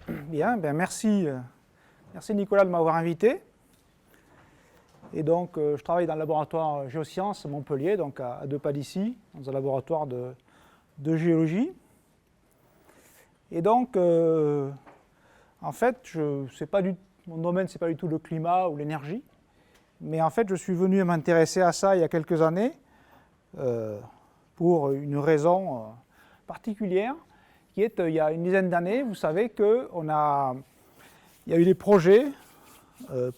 Bien, ben merci Nicolas de m'avoir invité. Et donc, je travaille dans le laboratoire Géosciences Montpellier, donc à 2 pas d'ici, dans un laboratoire de géologie. Et donc, en fait, mon domaine, ce n'est pas du tout le climat ou l'énergie, mais en fait, je suis venu m'intéresser à ça il y a quelques années pour une raison particulière, qui est, il y a une dizaine d'années, vous savez qu'il y a eu des projets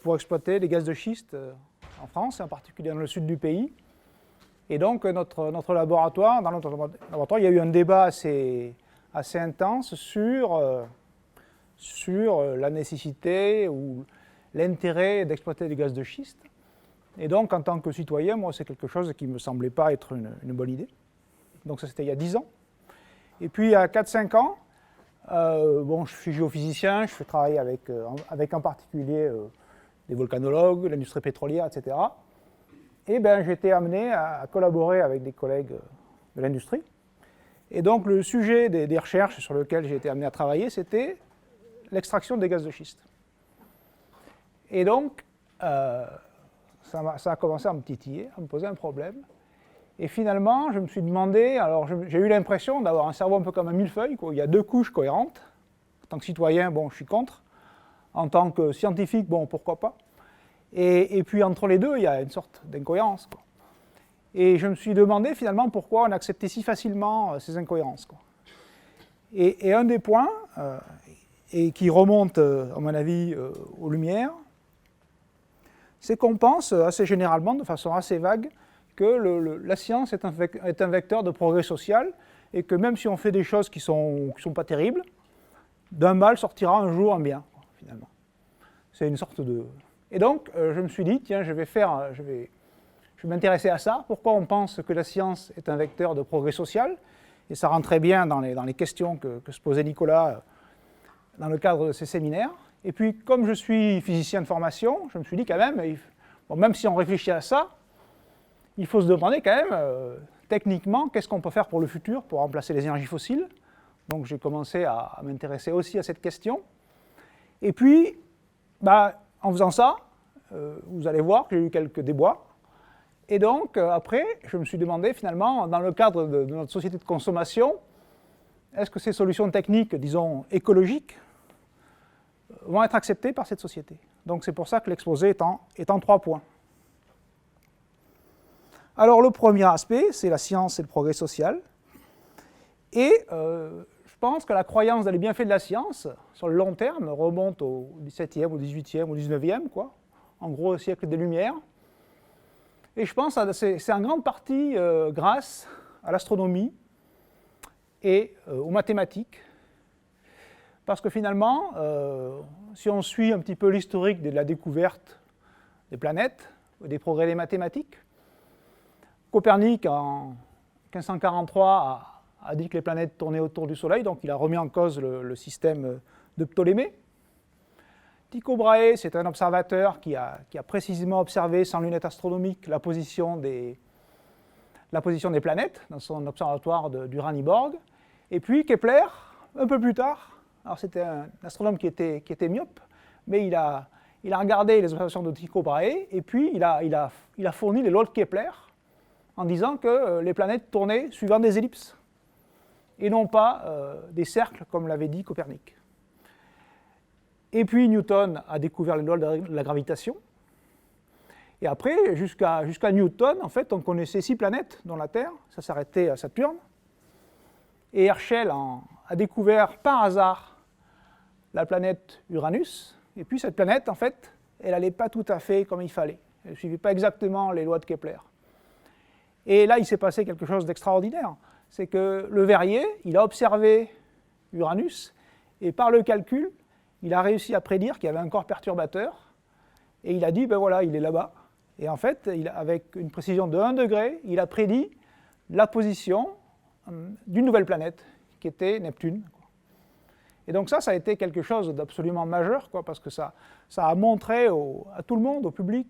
pour exploiter les gaz de schiste en France, en particulier dans le sud du pays. Et donc, dans notre laboratoire, il y a eu un débat assez intense sur la nécessité ou l'intérêt d'exploiter des gaz de schiste. Et donc, en tant que citoyen, moi, c'est quelque chose qui ne me semblait pas être une bonne idée. Donc, ça, c'était il y a 10 ans. Et puis, il y a 4-5 ans, je suis géophysicien, je travaille avec en particulier des volcanologues, l'industrie pétrolière, etc. Et j'ai été amené à collaborer avec des collègues de l'industrie. Et donc, le sujet des recherches sur lesquelles j'ai été amené à travailler, c'était l'extraction des gaz de schiste. Et donc, ça a commencé à me titiller, à me poser un problème. Et finalement, je me suis demandé, alors j'ai eu l'impression d'avoir un cerveau un peu comme un millefeuille, quoi. Il y a 2 couches cohérentes. En tant que citoyen, je suis contre. En tant que scientifique, pourquoi pas. Et puis entre les deux, il y a une sorte d'incohérence, quoi. Et je me suis demandé finalement pourquoi on acceptait si facilement ces incohérences, quoi. Et un des points, et qui remonte, à mon avis, aux Lumières, c'est qu'on pense assez généralement, de façon assez vague, que la science est un vecteur de progrès social, et que même si on fait des choses qui sont pas terribles, d'un mal sortira un jour un bien, quoi, finalement. C'est une sorte de... Et donc, je me suis dit, tiens, je vais m'intéresser à ça. Pourquoi on pense que la science est un vecteur de progrès social? Et ça rentrait bien dans les questions que se posait Nicolas dans le cadre de ces séminaires. Et puis, comme je suis physicien de formation, je me suis dit quand même, même si on réfléchit à ça, il faut se demander quand même, techniquement, qu'est-ce qu'on peut faire pour le futur pour remplacer les énergies fossiles. Donc j'ai commencé à m'intéresser aussi à cette question. Et puis, en faisant ça, vous allez voir que j'ai eu quelques déboires. Et donc, après, je me suis demandé finalement, dans le cadre de notre société de consommation, est-ce que ces solutions techniques, disons écologiques, vont être acceptées par cette société? Donc c'est pour ça que l'exposé est en 3 points. Alors le premier aspect, c'est la science et le progrès social. Et je pense que la croyance dans les bienfaits de la science, sur le long terme, remonte au XVIIe, au XVIIIe, au XIXe, quoi. En gros au siècle des Lumières. Et je pense que c'est en grande partie grâce à l'astronomie et aux mathématiques. Parce que finalement, si on suit un petit peu l'historique de la découverte des planètes, des progrès des mathématiques, Copernic, en 1543, a dit que les planètes tournaient autour du Soleil, donc il a remis en cause le système de Ptolémée. Tycho Brahe, c'est un observateur qui a précisément observé sans lunettes astronomiques la position des planètes dans son observatoire d'Uraniborg. Et puis Kepler, un peu plus tard, alors c'était un astronome qui était myope, mais il a regardé les observations de Tycho Brahe, et puis il a fourni les lois de Kepler en disant que les planètes tournaient suivant des ellipses, et non pas des cercles, comme l'avait dit Copernic. Et puis Newton a découvert les lois de la gravitation. Et après, jusqu'à Newton, en fait, on connaissait 6 planètes, dont la Terre, ça s'arrêtait à Saturne. Et Herschel a découvert par hasard la planète Uranus. Et puis cette planète, en fait, elle n'allait pas tout à fait comme il fallait. Elle ne suivait pas exactement les lois de Kepler. Et là, il s'est passé quelque chose d'extraordinaire. C'est que le Verrier, il a observé Uranus, et par le calcul, il a réussi à prédire qu'il y avait un corps perturbateur, et il a dit, voilà, il est là-bas. Et en fait, avec une précision de 1 degré, il a prédit la position d'une nouvelle planète, qui était Neptune. Et donc ça a été quelque chose d'absolument majeur, parce que ça a montré à tout le monde, au public,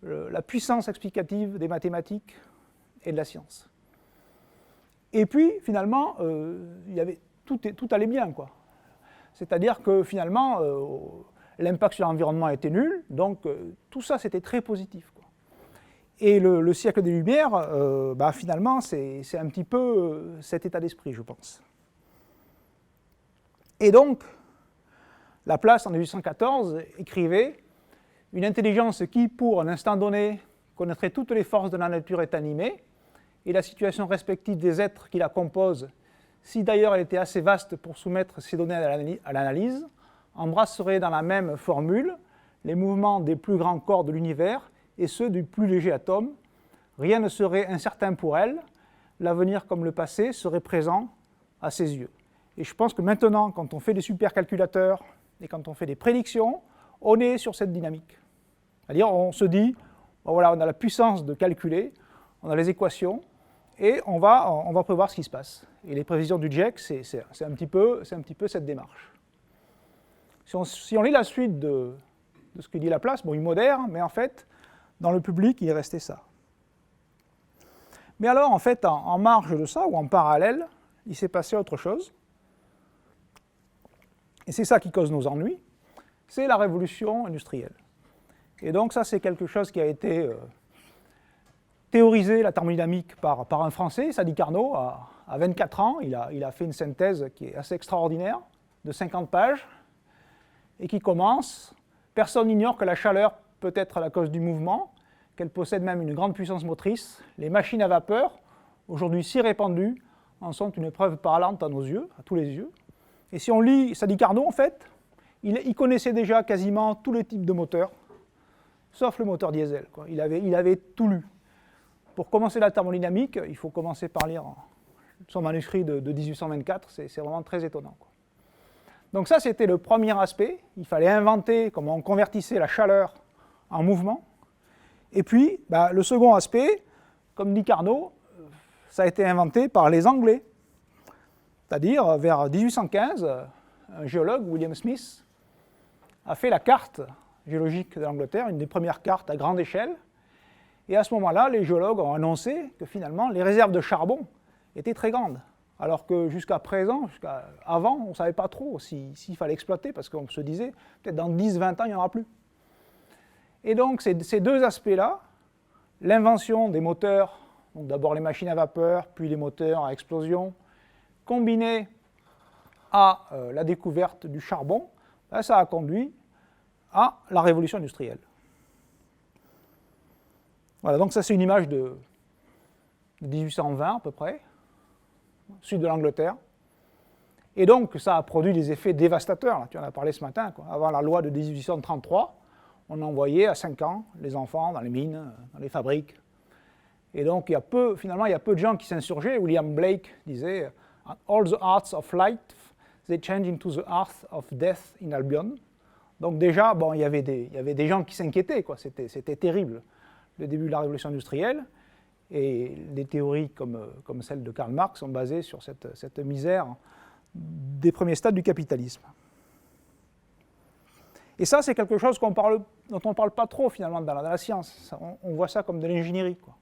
la puissance explicative des mathématiques et de la science. Et puis, finalement, tout allait bien, C'est-à-dire que finalement, l'impact sur l'environnement était nul, donc tout ça c'était très positif, quoi. Et le siècle des Lumières, finalement, c'est un petit peu cet état d'esprit, je pense. Et donc, Laplace, en 1814, écrivait « Une intelligence qui, pour un instant donné, connaîtrait toutes les forces de la nature est animée, et la situation respective des êtres qui la composent, si d'ailleurs elle était assez vaste pour soumettre ces données à l'analyse, embrasserait dans la même formule les mouvements des plus grands corps de l'univers et ceux du plus léger atome. Rien ne serait incertain pour elle, l'avenir comme le passé serait présent à ses yeux. » Et je pense que maintenant, quand on fait des supercalculateurs et quand on fait des prédictions, on est sur cette dynamique. C'est-à-dire, on se dit, voilà, on a la puissance de calculer, on a les équations, et on va prévoir ce qui se passe. Et les prévisions du GIEC, c'est un petit peu cette démarche. Si on lit la suite de ce que dit Laplace, bon, il modère, mais en fait, dans le public, il est resté ça. Mais alors, en fait, en marge de ça, ou en parallèle, il s'est passé autre chose. Et c'est ça qui cause nos ennuis, c'est la révolution industrielle. Et donc ça, c'est quelque chose qui a été théorisé, la thermodynamique, par un Français, Sadi Carnot, à 24 ans. Il a fait une synthèse qui est assez extraordinaire, de 50 pages, et qui commence. Personne n'ignore que la chaleur peut être la cause du mouvement, qu'elle possède même une grande puissance motrice. Les machines à vapeur, aujourd'hui si répandues, en sont une preuve parlante à nos yeux, à tous les yeux. Et si on lit Sadi Carnot, en fait, il connaissait déjà quasiment tous les types de moteurs, sauf le moteur diesel, quoi. Il avait tout lu. Pour commencer la thermodynamique, il faut commencer par lire son manuscrit de 1824, c'est vraiment très étonnant, quoi. Donc ça, c'était le premier aspect. Il fallait inventer comment on convertissait la chaleur en mouvement. Et puis, le second aspect, comme dit Carnot, ça a été inventé par les Anglais. C'est-à-dire, vers 1815, un géologue, William Smith, a fait la carte géologique de l'Angleterre, une des premières cartes à grande échelle. Et à ce moment-là, les géologues ont annoncé que finalement, les réserves de charbon étaient très grandes. Alors que jusqu'à présent, avant, on ne savait pas trop s'il fallait exploiter, parce qu'on se disait, peut-être dans 10-20 ans, il n'y en aura plus. Et donc, ces deux aspects-là, l'invention des moteurs, donc d'abord les machines à vapeur, puis les moteurs à explosion, combiné à la découverte du charbon, ça a conduit à la révolution industrielle. Voilà, donc ça c'est une image de 1820 à peu près, sud de l'Angleterre. Et donc ça a produit des effets dévastateurs, là, tu en as parlé ce matin, quoi. Avant la loi de 1833, on envoyait à 5 ans les enfants dans les mines, dans les fabriques. Et donc finalement il y a peu de gens qui s'insurgeaient. William Blake disait « All the arts of life, they change into the art of death in Albion ». Donc déjà, bon, il y avait des gens qui s'inquiétaient, quoi. C'était terrible, le début de la révolution industrielle. Et les théories comme celle de Karl Marx sont basées sur cette misère des premiers stades du capitalisme. Et ça, c'est quelque chose dont on ne parle pas trop finalement dans la science. On voit ça comme de l'ingénierie, quoi.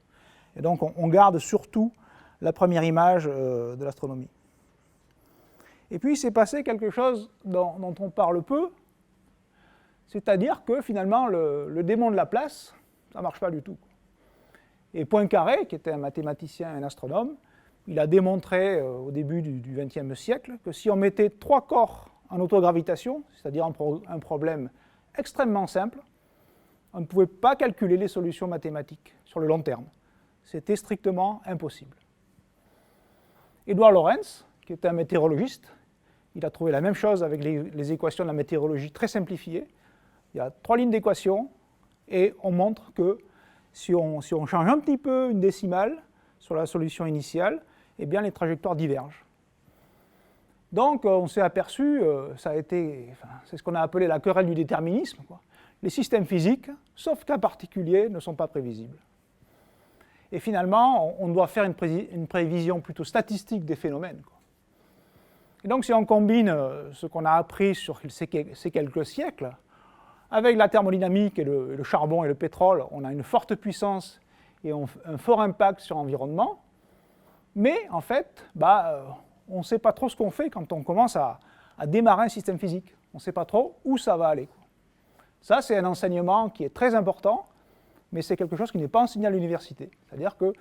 Et donc on garde surtout la première image de l'astronomie. Et puis il s'est passé quelque chose dont on parle peu, c'est-à-dire que finalement le démon de Laplace, ça ne marche pas du tout. Et Poincaré, qui était un mathématicien et un astronome, il a démontré au début du XXe siècle que si on mettait 3 corps en autogravitation, c'est-à-dire un problème extrêmement simple, on ne pouvait pas calculer les solutions mathématiques sur le long terme. C'était strictement impossible. Édouard Lorenz, qui était un météorologiste, il a trouvé la même chose avec les équations de la météorologie très simplifiées. Il y a 3 lignes d'équations et on montre que si on change un petit peu une décimale sur la solution initiale, eh bien les trajectoires divergent. Donc on s'est aperçu, c'est ce qu'on a appelé la querelle du déterminisme, quoi. Les systèmes physiques, sauf cas particuliers, ne sont pas prévisibles. Et finalement, on doit faire une prévision plutôt statistique des phénomènes, quoi. Et donc si on combine ce qu'on a appris sur ces quelques siècles, avec la thermodynamique et le charbon et le pétrole, on a une forte puissance et un fort impact sur l'environnement, mais en fait, on ne sait pas trop ce qu'on fait quand on commence à à démarrer un système physique. On ne sait pas trop où ça va aller, quoi. Ça, c'est un enseignement qui est très important, mais c'est quelque chose qui n'est pas enseigné à l'université. C'est-à-dire que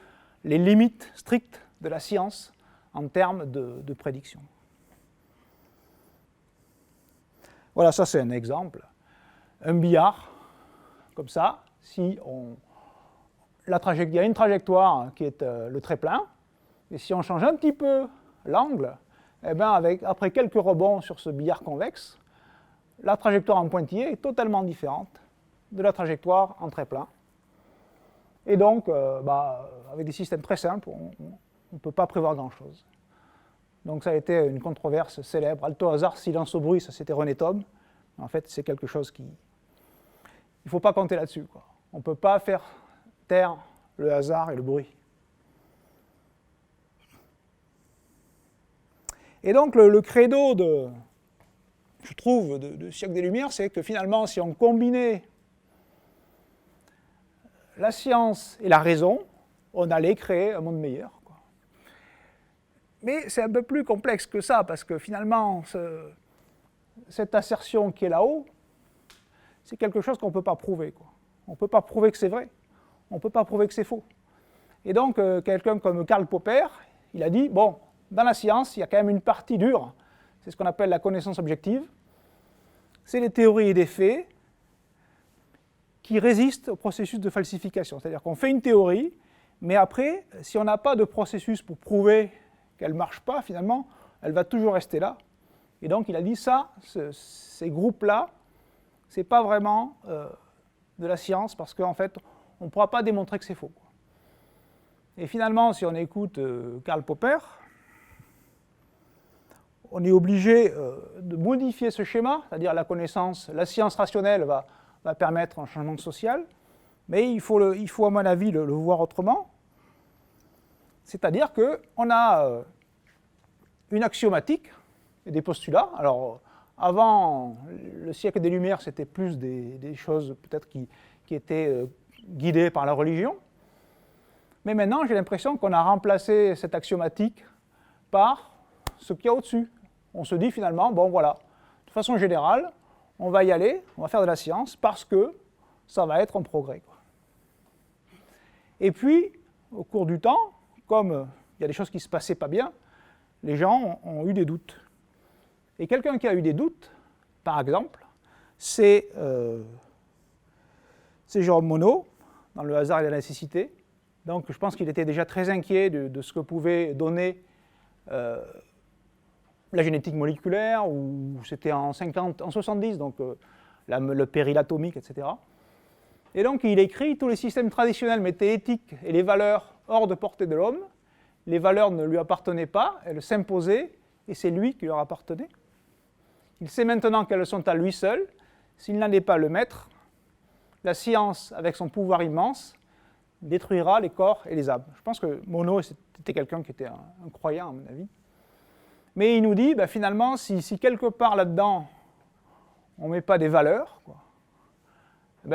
les limites strictes de la science en termes de prédiction. Voilà, ça c'est un exemple. Un billard, comme ça, si il y a une trajectoire qui est le trait plein, et si on change un petit peu l'angle, eh bien après quelques rebonds sur ce billard convexe, la trajectoire en pointillé est totalement différente de la trajectoire en trait plein. Et donc, avec des systèmes très simples, on ne peut pas prévoir grand-chose. Donc ça a été une controverse célèbre. Alto hasard, silence au bruit, ça c'était René Thom. En fait, c'est quelque chose qui... Il ne faut pas compter là-dessus, quoi. On ne peut pas faire taire le hasard et le bruit. Et donc le credo je trouve, de siècle des Lumières, c'est que finalement, si on combinait la science et la raison, on allait créer un monde meilleur, quoi. Mais c'est un peu plus complexe que ça, parce que finalement, cette assertion qui est là-haut, c'est quelque chose qu'on ne peut pas prouver, quoi. On ne peut pas prouver que c'est vrai, on ne peut pas prouver que c'est faux. Et donc, quelqu'un comme Karl Popper, il a dit, bon, dans la science, il y a quand même une partie dure, c'est ce qu'on appelle la connaissance objective, c'est les théories et des faits qui résistent au processus de falsification. C'est-à-dire qu'on fait une théorie, mais après, si on n'a pas de processus pour prouver qu'elle ne marche pas, finalement, elle va toujours rester là. Et donc, il a dit ça, ces groupes-là, ce n'est pas vraiment de la science, parce qu'en fait, on ne pourra pas démontrer que c'est faux, quoi. Et finalement, si on écoute Karl Popper, on est obligé de modifier ce schéma, c'est-à-dire la science rationnelle va permettre un changement social, mais il faut à mon avis le voir autrement. C'est-à-dire qu'on a une axiomatique et des postulats. Alors, avant le siècle des Lumières, c'était plus des choses peut-être qui étaient guidées par la religion. Mais maintenant, j'ai l'impression qu'on a remplacé cette axiomatique par ce qu'il y a au-dessus. On se dit finalement, bon voilà, de façon générale, on va y aller, on va faire de la science parce que ça va être un progrès, quoi. Et puis, au cours du temps, comme il y a des choses qui ne se passaient pas bien, les gens ont eu des doutes. Et quelqu'un qui a eu des doutes, par exemple, c'est Jérôme Monod, dans Le hasard et la nécessité. Donc je pense qu'il était déjà très inquiet de ce que pouvait donner la génétique moléculaire, ou c'était en 70, donc le péril atomique, etc. Et donc il écrit « Tous les systèmes traditionnels mettaient l'éthique et les valeurs hors de portée de l'homme. Les valeurs ne lui appartenaient pas, elles s'imposaient, et c'est lui qui leur appartenait. Il sait maintenant qu'elles sont à lui seul. S'il n'en est pas le maître, la science, avec son pouvoir immense, détruira les corps et les âmes. » Je pense que Monod était quelqu'un qui était un croyant, à mon avis. Mais il nous dit, finalement, si quelque part là-dedans, on ne met pas des valeurs, quoi,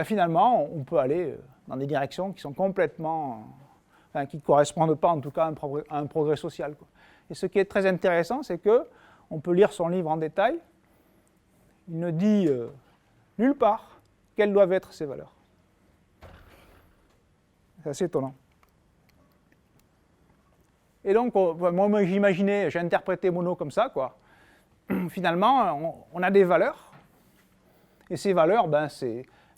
finalement, on peut aller dans des directions qui sont complètement... qui ne correspondent pas, en tout cas, à un progrès social, quoi. Et ce qui est très intéressant, c'est qu'on peut lire son livre en détail. Il ne dit nulle part quelles doivent être ces valeurs. C'est assez étonnant. Et donc, moi j'imaginais, j'ai interprété Monod comme ça, quoi. Finalement, on a des valeurs, et ces valeurs,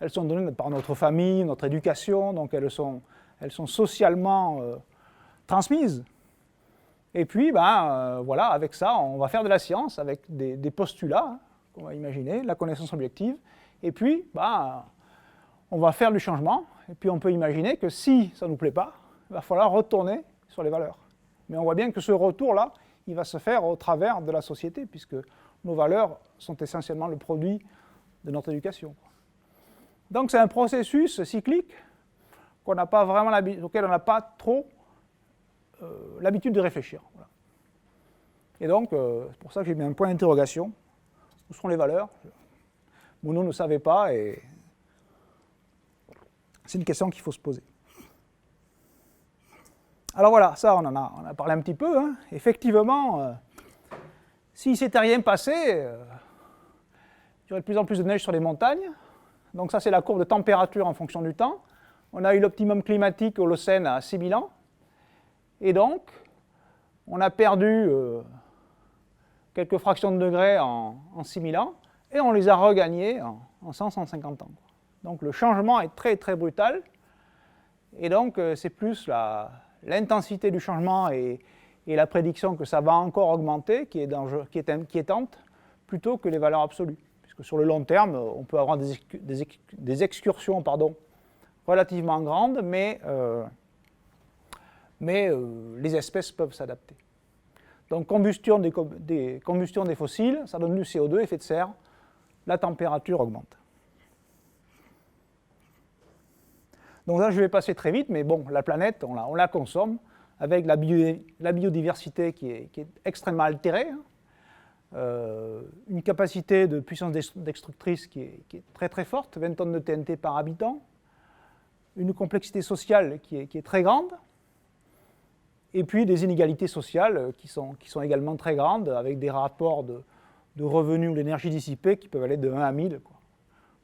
elles sont données par notre famille, notre éducation, donc elles sont socialement transmises. Et puis, voilà, avec ça, on va faire de la science, avec des postulats, qu'on va imaginer, la connaissance objective, et puis, on va faire du changement, et puis on peut imaginer que si ça ne nous plaît pas, il va falloir retourner sur les valeurs. Mais on voit bien que ce retour-là, il va se faire au travers de la société, puisque nos valeurs sont essentiellement le produit de notre éducation. Donc c'est un processus cyclique auquel on n'a pas trop l'habitude de réfléchir. Voilà. Et donc, c'est pour ça que j'ai mis un point d'interrogation. Où seront les valeurs? Monod ne savait pas, et c'est une question qu'il faut se poser. Alors voilà, ça on en a parlé un petit peu, hein. Effectivement, s'il ne s'était rien passé, il y aurait de plus en plus de neige sur les montagnes. Donc ça, c'est la courbe de température en fonction du temps. On a eu l'optimum climatique au Holocène à 6000 ans. Et donc, on a perdu quelques fractions de degrés en 6000 ans, et on les a regagnés en 100-150 ans. Donc le changement est très très brutal, et donc c'est plus l'intensité du changement et la prédiction que ça va encore augmenter qui est inquiétante, plutôt que les valeurs absolues. Puisque sur le long terme, on peut avoir des excursions relativement grandes, mais les espèces peuvent s'adapter. Donc combustion des fossiles, ça donne du CO2, effet de serre, la température augmente. Donc là, je vais passer très vite, mais bon, la planète, on la consomme, avec la biodiversité qui est extrêmement altérée, une capacité de puissance destructrice qui est très très forte, 20 tonnes de TNT par habitant, une complexité sociale qui est très grande, et puis des inégalités sociales qui sont également très grandes, avec des rapports de revenus ou d'énergie dissipée qui peuvent aller de 1 à 1000. Quoi.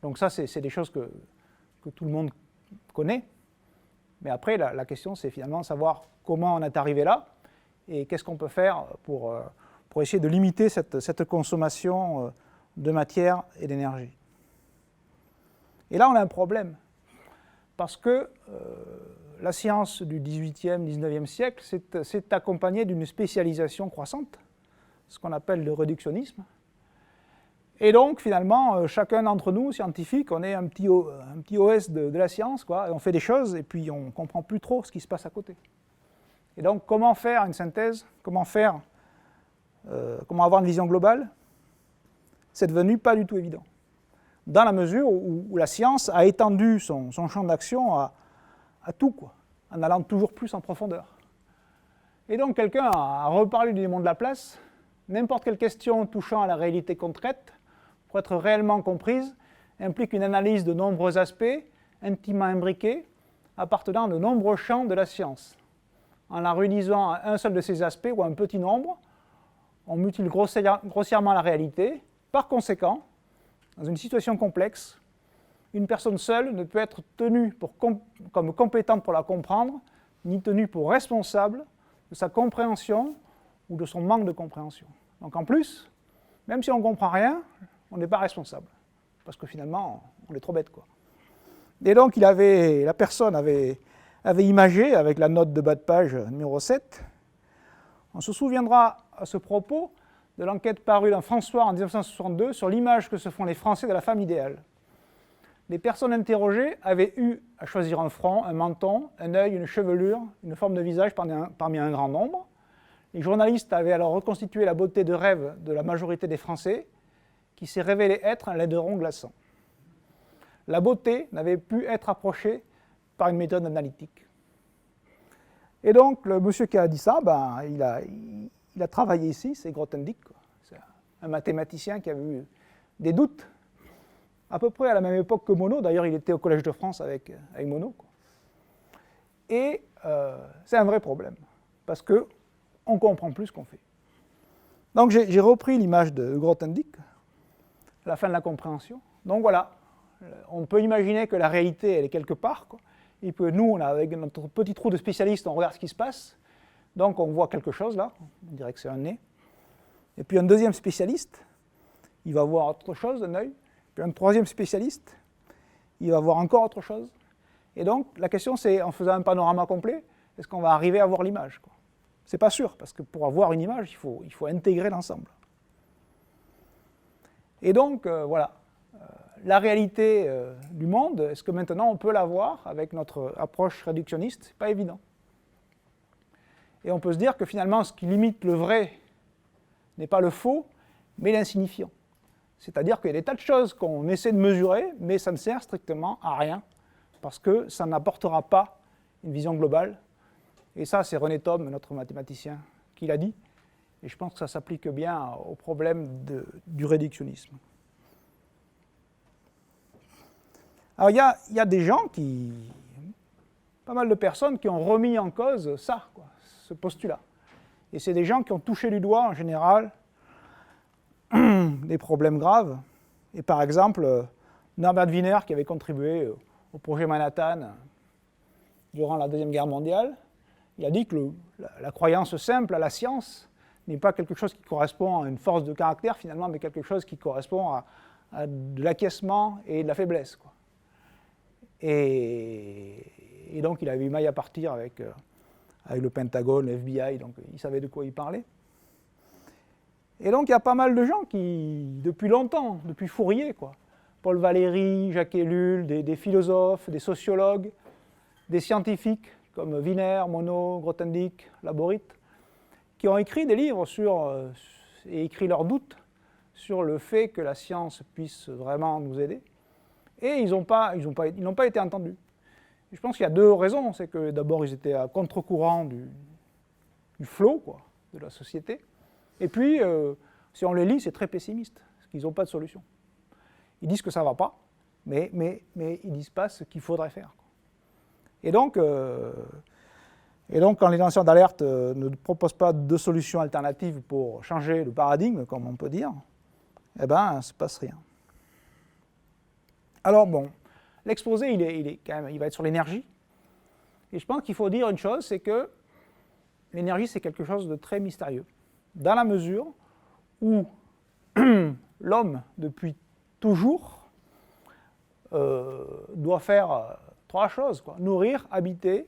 Donc ça, c'est des choses que tout le monde connaît. Mais après, la question, c'est finalement savoir comment on est arrivé là, et qu'est-ce qu'on peut faire pour essayer de limiter cette consommation de matière et d'énergie. Et là, on a un problème, parce que la science du XVIIIe, XIXe siècle s'est accompagnée d'une spécialisation croissante, ce qu'on appelle le réductionnisme. Et donc, finalement, chacun d'entre nous, scientifiques, on est un petit OS de la science, quoi, et on fait des choses, et puis on ne comprend plus trop ce qui se passe à côté. Et donc, comment faire une synthèse, comment avoir une vision globale, c'est devenu pas du tout évident. Dans la mesure où la science a étendu son champ d'action à tout, quoi, en allant toujours plus en profondeur. Et donc quelqu'un a reparlé du démon de Laplace. N'importe quelle question touchant à la réalité concrète, pour être réellement comprise, implique une analyse de nombreux aspects, intimement imbriqués, appartenant à de nombreux champs de la science. En la réduisant à un seul de ces aspects ou à un petit nombre, on mutile grossièrement la réalité. Par conséquent, dans une situation complexe, une personne seule ne peut être tenue comme compétente pour la comprendre, ni tenue pour responsable de sa compréhension ou de son manque de compréhension. Donc en plus, même si on ne comprend rien, on n'est pas responsable, parce que finalement, on est trop bête, quoi. Et donc la personne avait imagé, avec la note de bas de page numéro 7, on se souviendra à ce propos de l'enquête parue dans François en 1962 sur l'image que se font les Français de la femme idéale. Les personnes interrogées avaient eu à choisir un front, un menton, un œil, une chevelure, une forme de visage parmi un grand nombre. Les journalistes avaient alors reconstitué la beauté de rêve de la majorité des Français, qui s'est révélée être un laideron glaçant. La beauté n'avait pu être approchée par une méthode analytique. Et donc, le monsieur qui a dit ça, il a travaillé ici, c'est Grothendieck. C'est un mathématicien qui avait eu des doutes, à peu près à la même époque que Monod. D'ailleurs, il était au Collège de France avec Monod. Et c'est un vrai problème, parce qu'on ne comprend plus ce qu'on fait. Donc, j'ai repris l'image de Grothendieck, la fin de la compréhension. Donc voilà, on peut imaginer que la réalité, elle est quelque part, quoi. Et que nous, avec notre petit trou de spécialiste, on regarde ce qui se passe. Donc on voit quelque chose là, on dirait que c'est un nez. Et puis un deuxième spécialiste, il va voir autre chose, un œil. Puis un troisième spécialiste, il va voir encore autre chose. Et donc la question c'est, en faisant un panorama complet, est-ce qu'on va arriver à voir l'image, quoi? C'est pas sûr, parce que pour avoir une image, il faut intégrer l'ensemble. Et donc voilà, la réalité du monde, est-ce que maintenant on peut la voir avec notre approche réductionniste? C'est pas évident. Et on peut se dire que finalement, ce qui limite le vrai n'est pas le faux, mais l'insignifiant. C'est-à-dire qu'il y a des tas de choses qu'on essaie de mesurer, mais ça ne sert strictement à rien, parce que ça n'apportera pas une vision globale. Et ça, c'est René Thom, notre mathématicien, qui l'a dit. Et je pense que ça s'applique bien au problème du réductionnisme. Alors, il y a des gens pas mal de personnes qui ont remis en cause ça, quoi, ce postulat. Et c'est des gens qui ont touché du doigt, en général, des problèmes graves. Et par exemple, Norbert Wiener, qui avait contribué au projet Manhattan durant la Deuxième Guerre mondiale, il a dit que la croyance simple à la science n'est pas quelque chose qui correspond à une force de caractère finalement, mais quelque chose qui correspond à de l'acquiescement et de la faiblesse, quoi. Et donc il avait eu maille à partir avec le Pentagone, le FBI, donc il savait de quoi il parlait. Et donc il y a pas mal de gens qui, depuis longtemps, depuis Fourier, quoi, Paul Valéry, Jacques Ellul, des philosophes, des sociologues, des scientifiques comme Wiener, Monod, Grothendieck, Laborit, qui ont écrit des livres et écrit leurs doutes sur le fait que la science puisse vraiment nous aider. Et ils n'ont pas été entendus. Et je pense qu'il y a deux raisons. C'est que d'abord, ils étaient à contre-courant du flot, quoi, de la société. Et puis, si on les lit, c'est très pessimiste, parce qu'ils n'ont pas de solution. Ils disent que ça ne va pas, mais ils ne disent pas ce qu'il faudrait faire, quoi. Et donc, quand les lanceurs d'alerte ne proposent pas de solutions alternatives pour changer le paradigme, comme on peut dire, eh ben, il ne se passe rien. Alors bon, l'exposé, il va être sur l'énergie. Et je pense qu'il faut dire une chose, c'est que l'énergie, c'est quelque chose de très mystérieux. Dans la mesure où l'homme, depuis toujours, doit faire trois choses, quoi: nourrir, habiter,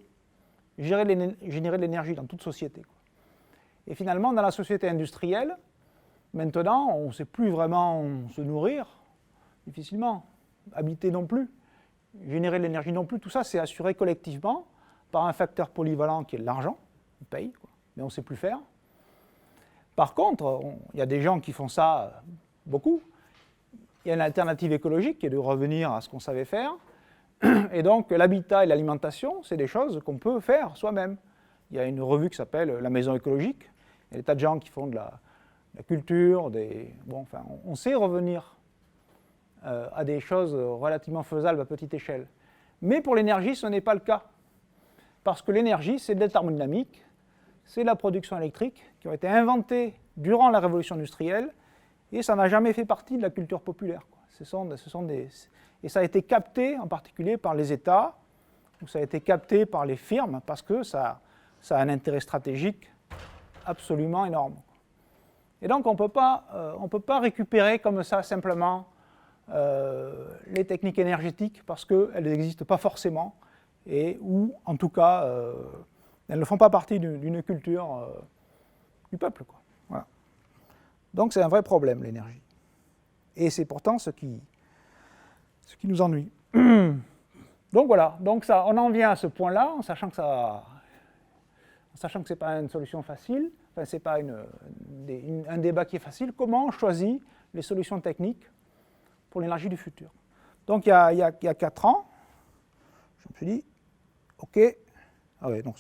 générer de l'énergie dans toute société, quoi. Et finalement, dans la société industrielle, maintenant, on ne sait plus vraiment se nourrir, difficilement. Habiter non plus, générer de l'énergie non plus, tout ça c'est assuré collectivement par un facteur polyvalent qui est l'argent, on paye, quoi, mais on ne sait plus faire. Par contre, il y a des gens qui font ça beaucoup. Il y a une alternative écologique qui est de revenir à ce qu'on savait faire. Et donc l'habitat et l'alimentation, c'est des choses qu'on peut faire soi-même. Il y a une revue qui s'appelle La Maison écologique. Il y a des tas de gens qui font de la culture, on sait revenir à des choses relativement faisables à petite échelle. Mais pour l'énergie, ce n'est pas le cas. Parce que l'énergie, c'est de la thermodynamique, c'est de la production électrique qui ont été inventées durant la révolution industrielle, et ça n'a jamais fait partie de la culture populaire, quoi. Et ça a été capté en particulier par les États, ou ça a été capté par les firmes, parce que ça a un intérêt stratégique absolument énorme. Et donc on ne peut pas récupérer comme ça simplement les techniques énergétiques parce qu'elles n'existent pas forcément, ou en tout cas elles ne font pas partie d'une culture du peuple, quoi. Voilà. Donc c'est un vrai problème, l'énergie. Et c'est pourtant ce qui nous ennuie. Donc voilà, donc ça, on en vient à ce point-là, en sachant que ce n'est pas une solution facile, enfin, ce n'est pas un débat qui est facile. Comment on choisit les solutions techniques pour l'énergie du futur? Donc il y a 4 ans, je me suis dit, ok, ah ouais, non,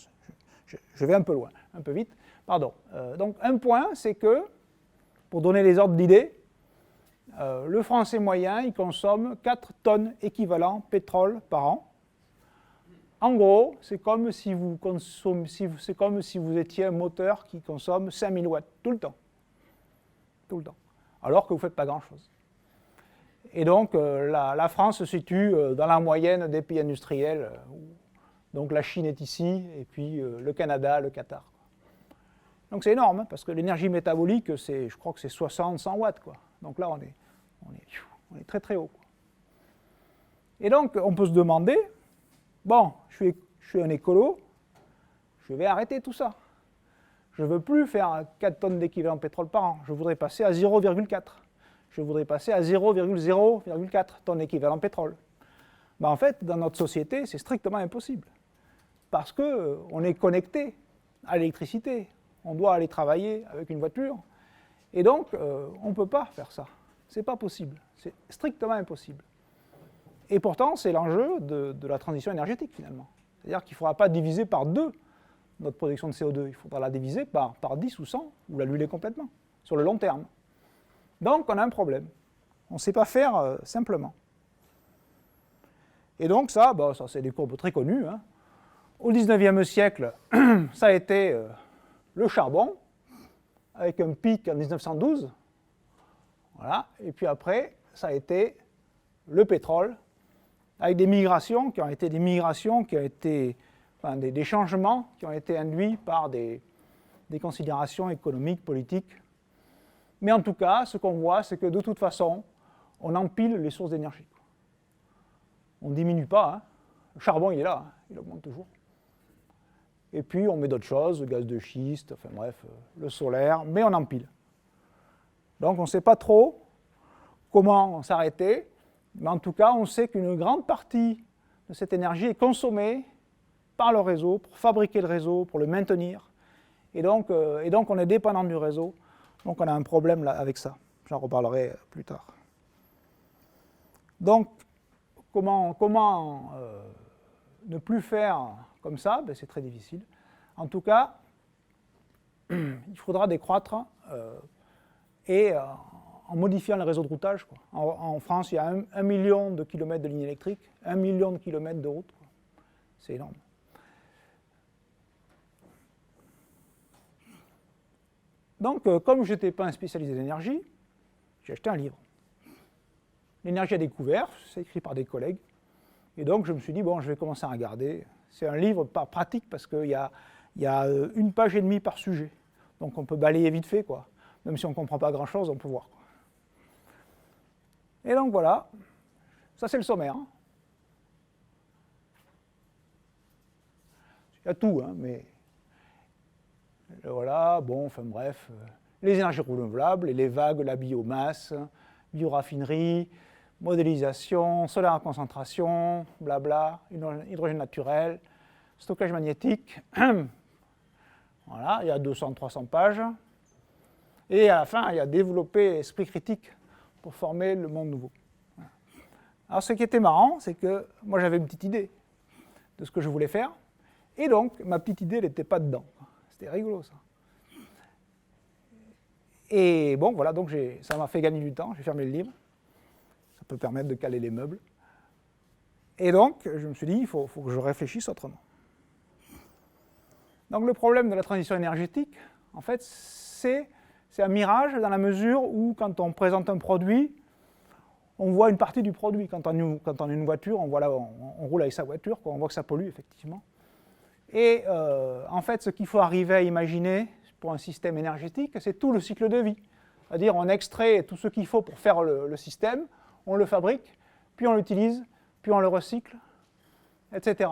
je vais un peu loin, un peu vite, pardon. Donc un point, c'est que, pour donner les ordres d'idées, le Français moyen, il consomme 4 tonnes équivalent pétrole par an. En gros, c'est comme si vous étiez un moteur qui consomme 5000 watts tout le temps. Tout le temps. Alors que vous ne faites pas grand-chose. Et donc, la France se situe dans la moyenne des pays industriels. Donc la Chine est ici, et puis le Canada, le Qatar. Donc c'est énorme, hein, parce que l'énergie métabolique, je crois que c'est 60-100 watts, quoi. Donc là, on est très très haut, quoi. Et donc, on peut se demander, bon, je suis un écolo, je vais arrêter tout ça. Je ne veux plus faire 4 tonnes d'équivalent pétrole par an. Je voudrais passer à 0,4. Je voudrais passer à 0,0,4 tonnes d'équivalent pétrole. Ben, en fait, dans notre société, c'est strictement impossible. Parce qu'on est connecté à l'électricité. On doit aller travailler avec une voiture. Et donc, on ne peut pas faire ça. Ce n'est pas possible. C'est strictement impossible. Et pourtant, c'est l'enjeu de la transition énergétique, finalement. C'est-à-dire qu'il ne faudra pas diviser par 2 notre production de CO2. Il faudra la diviser par 10 ou 100, ou l'annuler complètement, sur le long terme. Donc, on a un problème. On ne sait pas faire simplement. Et donc, ça c'est des courbes très connues, hein. Au XIXe siècle, ça a été le charbon, avec un pic en 1912, Voilà. Et puis après, ça a été le pétrole, avec des migrations qui ont été enfin, des changements qui ont été induits par des considérations économiques, politiques. Mais en tout cas, ce qu'on voit, c'est que de toute façon, on empile les sources d'énergie. On ne diminue pas. Hein. Le charbon, il est là, hein. Il augmente toujours. Et puis, on met d'autres choses, le gaz de schiste, enfin bref, le solaire, mais on empile. Donc, on ne sait pas trop comment s'arrêter, mais en tout cas, on sait qu'une grande partie de cette énergie est consommée par le réseau, pour fabriquer le réseau, pour le maintenir. Et donc on est dépendant du réseau. Donc, on a un problème là, avec ça. J'en reparlerai plus tard. Donc, comment ne plus faire comme ça? Ben, c'est très difficile. En tout cas, il faudra décroître en modifiant le réseau de routage. Quoi. En France, il y a 1 million de kilomètres de lignes électriques, 1 million de kilomètres de routes. C'est énorme. Donc, comme je n'étais pas un spécialiste de l'énergie, j'ai acheté un livre. L'énergie à découvert, c'est écrit par des collègues. Et donc, je me suis dit, bon, je vais commencer à regarder. C'est un livre pas pratique parce qu'il y a 1 page et demie par sujet. Donc, on peut balayer vite fait, quoi. Même si on ne comprend pas grand-chose, on peut voir. Quoi. Et donc, voilà. Ça, c'est le sommaire. Hein. Il y a tout, hein, mais... Voilà, bon, enfin bref. Les énergies renouvelables, les vagues, la biomasse, bioraffinerie, modélisation, solaire à concentration, blabla, hydrogène naturel, stockage magnétique. Voilà, il y a 200-300 pages. Et à la fin, il y a développé esprit critique pour former le monde nouveau. Alors, ce qui était marrant, c'est que moi, j'avais une petite idée de ce que je voulais faire. Et donc, ma petite idée, elle n'était pas dedans. C'était rigolo, ça. Et bon, voilà, donc ça m'a fait gagner du temps. J'ai fermé le livre. Ça peut permettre de caler les meubles. Et donc, je me suis dit, il faut que je réfléchisse autrement. Donc, le problème de la transition énergétique, en fait, c'est un mirage dans la mesure où, quand on présente un produit, on voit une partie du produit. Quand on a une voiture, on roule avec sa voiture, on voit que ça pollue, effectivement. Et en fait, ce qu'il faut arriver à imaginer pour un système énergétique, c'est tout le cycle de vie. C'est-à-dire, on extrait tout ce qu'il faut pour faire le système, on le fabrique, puis on l'utilise, puis on le recycle, etc.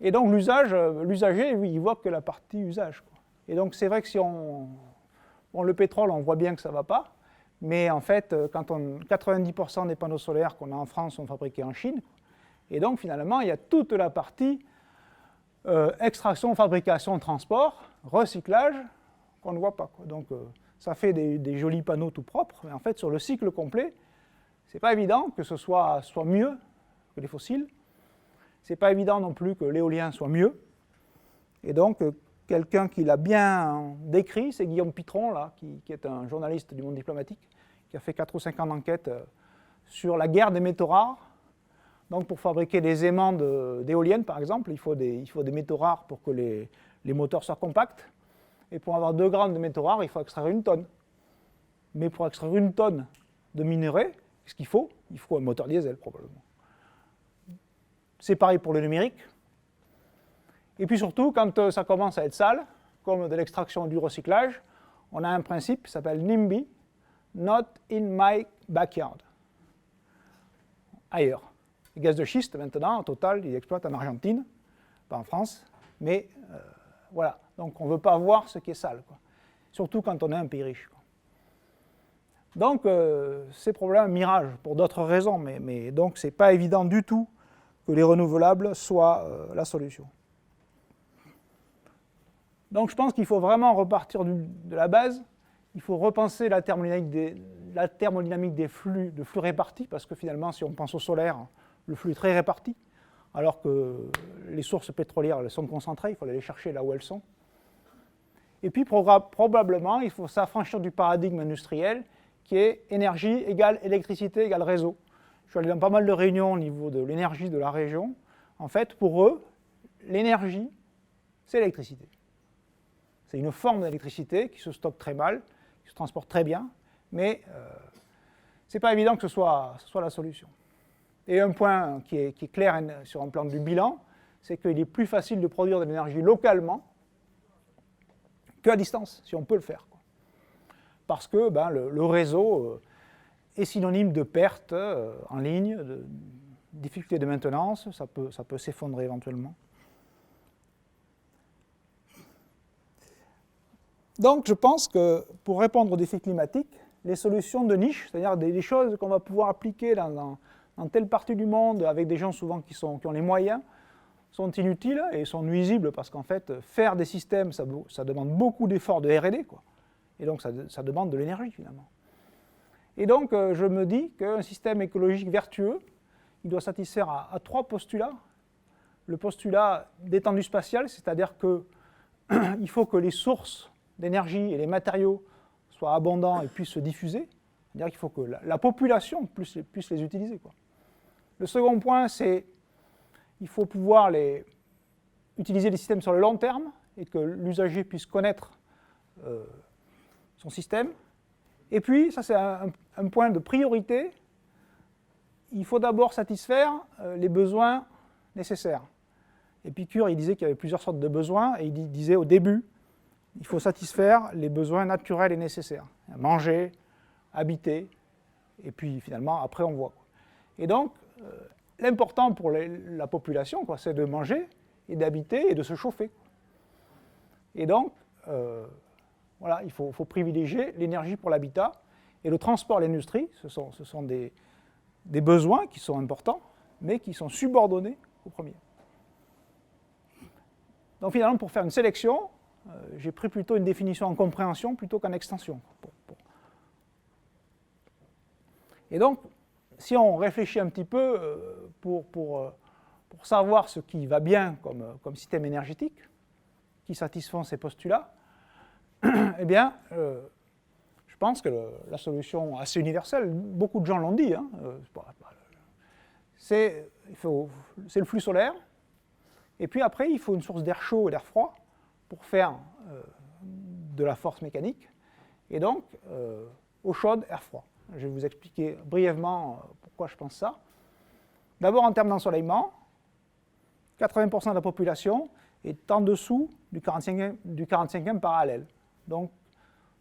Et donc, l'usager, lui, il voit que la partie usage. Quoi. Et donc, c'est vrai que si bon, le pétrole, on voit bien que ça ne va pas, mais en fait, quand 90% des panneaux solaires qu'on a en France sont fabriqués en Chine, et donc, finalement, il y a toute la partie extraction, fabrication, transport, recyclage, qu'on ne voit pas. Quoi. Donc, ça fait des jolis panneaux tout propres, mais en fait, sur le cycle complet, ce n'est pas évident que ce soit mieux que les fossiles. Ce n'est pas évident non plus que l'éolien soit mieux. Et donc, quelqu'un qui l'a bien décrit, c'est Guillaume Pitron, là, qui est un journaliste du monde diplomatique, qui a fait 4 ou 5 ans d'enquête sur la guerre des métaux rares. Donc, pour fabriquer des aimants d'éoliennes, par exemple, il faut des métaux rares pour que les moteurs soient compacts. Et pour avoir 2 grammes de métaux rares, il faut extraire 1 tonne. Mais pour extraire 1 tonne de minerais, qu'est-ce qu'il faut? Il faut un moteur diesel, probablement. C'est pareil pour le numérique. Et puis surtout, quand ça commence à être sale, comme de l'extraction et du recyclage, on a un principe qui s'appelle NIMBY, Not in my backyard. Ailleurs. Les gaz de schiste, maintenant, en total, ils exploitent en Argentine, pas en France, mais voilà. Donc, on ne veut pas voir ce qui est sale, quoi. Surtout quand on est un pays riche. Quoi. Donc, c'est probablement un mirage, pour d'autres raisons, mais donc, ce n'est pas évident du tout que les renouvelables soient la solution. Donc, je pense qu'il faut vraiment repartir de la base. Il faut repenser la thermodynamique des flux, de flux répartis, parce que finalement, si on pense au solaire, le flux est très réparti, alors que les sources pétrolières elles sont concentrées, il faut aller les chercher là où elles sont. Et puis probablement, il faut s'affranchir du paradigme industriel qui est énergie égale électricité égale réseau. Je suis allé dans pas mal de réunions au niveau de l'énergie de la région. En fait, pour eux, l'énergie, c'est l'électricité. C'est une forme d'électricité qui se stocke très mal, qui se transporte très bien, mais ce n'est pas évident que ce soit la solution. Et un point qui est clair sur un plan du bilan, c'est qu'il est plus facile de produire de l'énergie localement qu'à distance, si on peut le faire. Parce que le réseau est synonyme de perte en ligne, de difficulté de maintenance, ça peut s'effondrer éventuellement. Donc je pense que pour répondre aux défis climatiques, les solutions de niche, c'est-à-dire des choses qu'on va pouvoir appliquer dans telle partie du monde avec des gens souvent qui ont les moyens, sont inutiles et sont nuisibles parce qu'en fait, faire des systèmes, ça demande beaucoup d'efforts de R&D, quoi. Et donc ça demande de l'énergie finalement. Et donc je me dis qu'un système écologique vertueux, il doit satisfaire à 3 postulats. Le postulat d'étendue spatiale, c'est-à-dire qu'il faut que les sources d'énergie et les matériaux soient abondants et puissent se diffuser. C'est-à-dire qu'il faut que la population puisse les utiliser, quoi. Le second point, c'est qu'il faut pouvoir utiliser les systèmes sur le long terme et que l'usager puisse connaître son système. Et puis, ça c'est un point de priorité, il faut d'abord satisfaire les besoins nécessaires. Épicure, il disait qu'il y avait plusieurs sortes de besoins, et il disait au début, il faut satisfaire les besoins naturels et nécessaires. Manger, habiter, et puis finalement, après on voit. Et donc, l'important pour la population, c'est de manger, et d'habiter, et de se chauffer. Et donc, voilà, il faut privilégier l'énergie pour l'habitat, et le transport et l'industrie, ce sont des besoins qui sont importants, mais qui sont subordonnés au premier. Donc finalement, pour faire une sélection, j'ai pris plutôt une définition en compréhension plutôt qu'en extension. Et donc, si on réfléchit un petit peu pour savoir ce qui va bien comme système énergétique, qui satisfont ces postulats, eh bien, je pense que la solution assez universelle, beaucoup de gens l'ont dit, c'est le flux solaire, et puis après, il faut une source d'air chaud et d'air froid pour faire de la force mécanique, et donc eau chaude, air froid. Je vais vous expliquer brièvement pourquoi je pense ça. D'abord, en termes d'ensoleillement, 80% de la population est en dessous du 45e parallèle. Donc,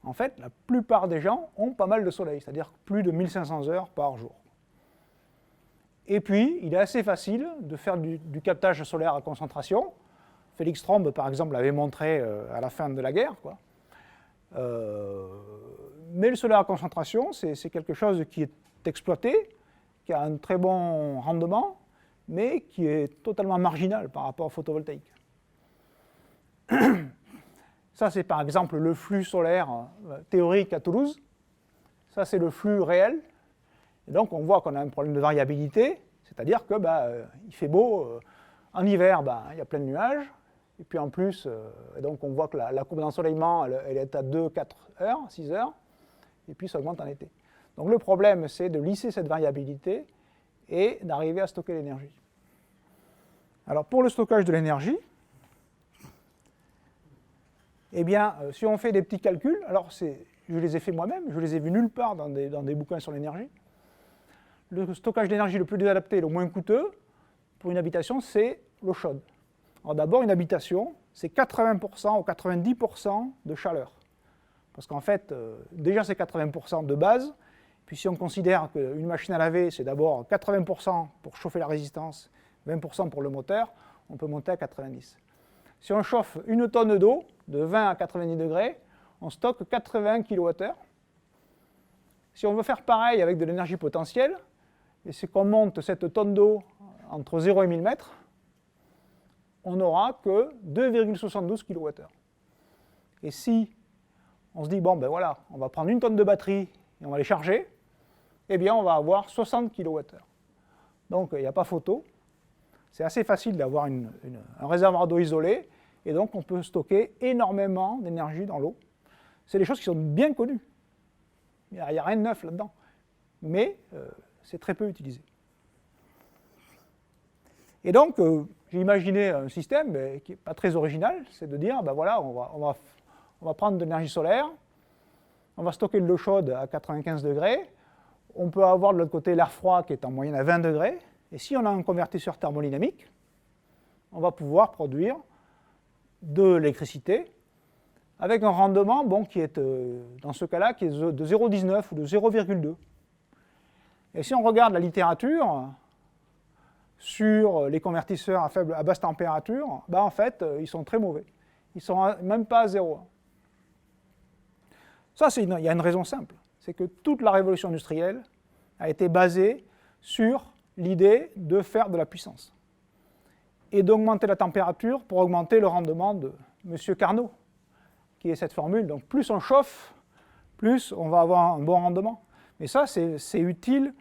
en fait, la plupart des gens ont pas mal de soleil, c'est-à-dire plus de 1500 heures par jour. Et puis, il est assez facile de faire du captage solaire à concentration. Félix Trombe, par exemple, l'avait montré à la fin de la guerre, quoi. Mais le solaire à concentration, c'est quelque chose qui est exploité, qui a un très bon rendement, mais qui est totalement marginal par rapport au photovoltaïque. Ça, c'est par exemple le flux solaire théorique à Toulouse. Ça, c'est le flux réel. Et donc, on voit qu'on a un problème de variabilité, c'est-à-dire que il fait beau, en hiver, il y a plein de nuages, et puis en plus, donc on voit que la courbe d'ensoleillement, elle est à 2, 4 heures, 6 heures, et puis ça augmente en été. Donc le problème, c'est de lisser cette variabilité et d'arriver à stocker l'énergie. Alors pour le stockage de l'énergie, eh bien, si on fait des petits calculs, alors je les ai faits moi-même, je les ai vus nulle part dans des bouquins sur l'énergie. Le stockage d'énergie le plus adapté et le moins coûteux pour une habitation, c'est l'eau chaude. Alors d'abord, une habitation, c'est 80% ou 90% de chaleur. Parce qu'en fait, déjà c'est 80% de base, puis si on considère qu'une machine à laver, c'est d'abord 80% pour chauffer la résistance, 20% pour le moteur, on peut monter à 90%. Si on chauffe une tonne d'eau, de 20 à 90 degrés, on stocke 80 kWh. Si on veut faire pareil avec de l'énergie potentielle, et c'est qu'on monte cette tonne d'eau entre 0 et 1000 mètres, on n'aura que 2,72 kWh. Et si on se dit, bon ben voilà, on va prendre une tonne de batterie et on va les charger, eh bien on va avoir 60 kWh. Donc il n'y a pas photo. C'est assez facile d'avoir un réservoir d'eau isolé, et donc on peut stocker énormément d'énergie dans l'eau. C'est des choses qui sont bien connues. Il n'y a rien de neuf là-dedans. Mais c'est très peu utilisé. Et donc, j'ai imaginé un système qui n'est pas très original, c'est de dire, ben voilà, on va prendre de l'énergie solaire, on va stocker de l'eau chaude à 95 degrés, on peut avoir de l'autre côté l'air froid qui est en moyenne à 20 degrés, et si on a un convertisseur thermodynamique, on va pouvoir produire de l'électricité avec un rendement qui est, dans ce cas-là, qui est de 0,19 ou de 0,2. Et si on regarde la littérature sur les convertisseurs à basse température, en fait, ils sont très mauvais. Ils ne sont même pas à 0,1. Ça, il y a une raison simple. C'est que toute la révolution industrielle a été basée sur l'idée de faire de la puissance et d'augmenter la température pour augmenter le rendement de M. Carnot, qui est cette formule. Donc plus on chauffe, plus on va avoir un bon rendement. Mais ça, c'est utile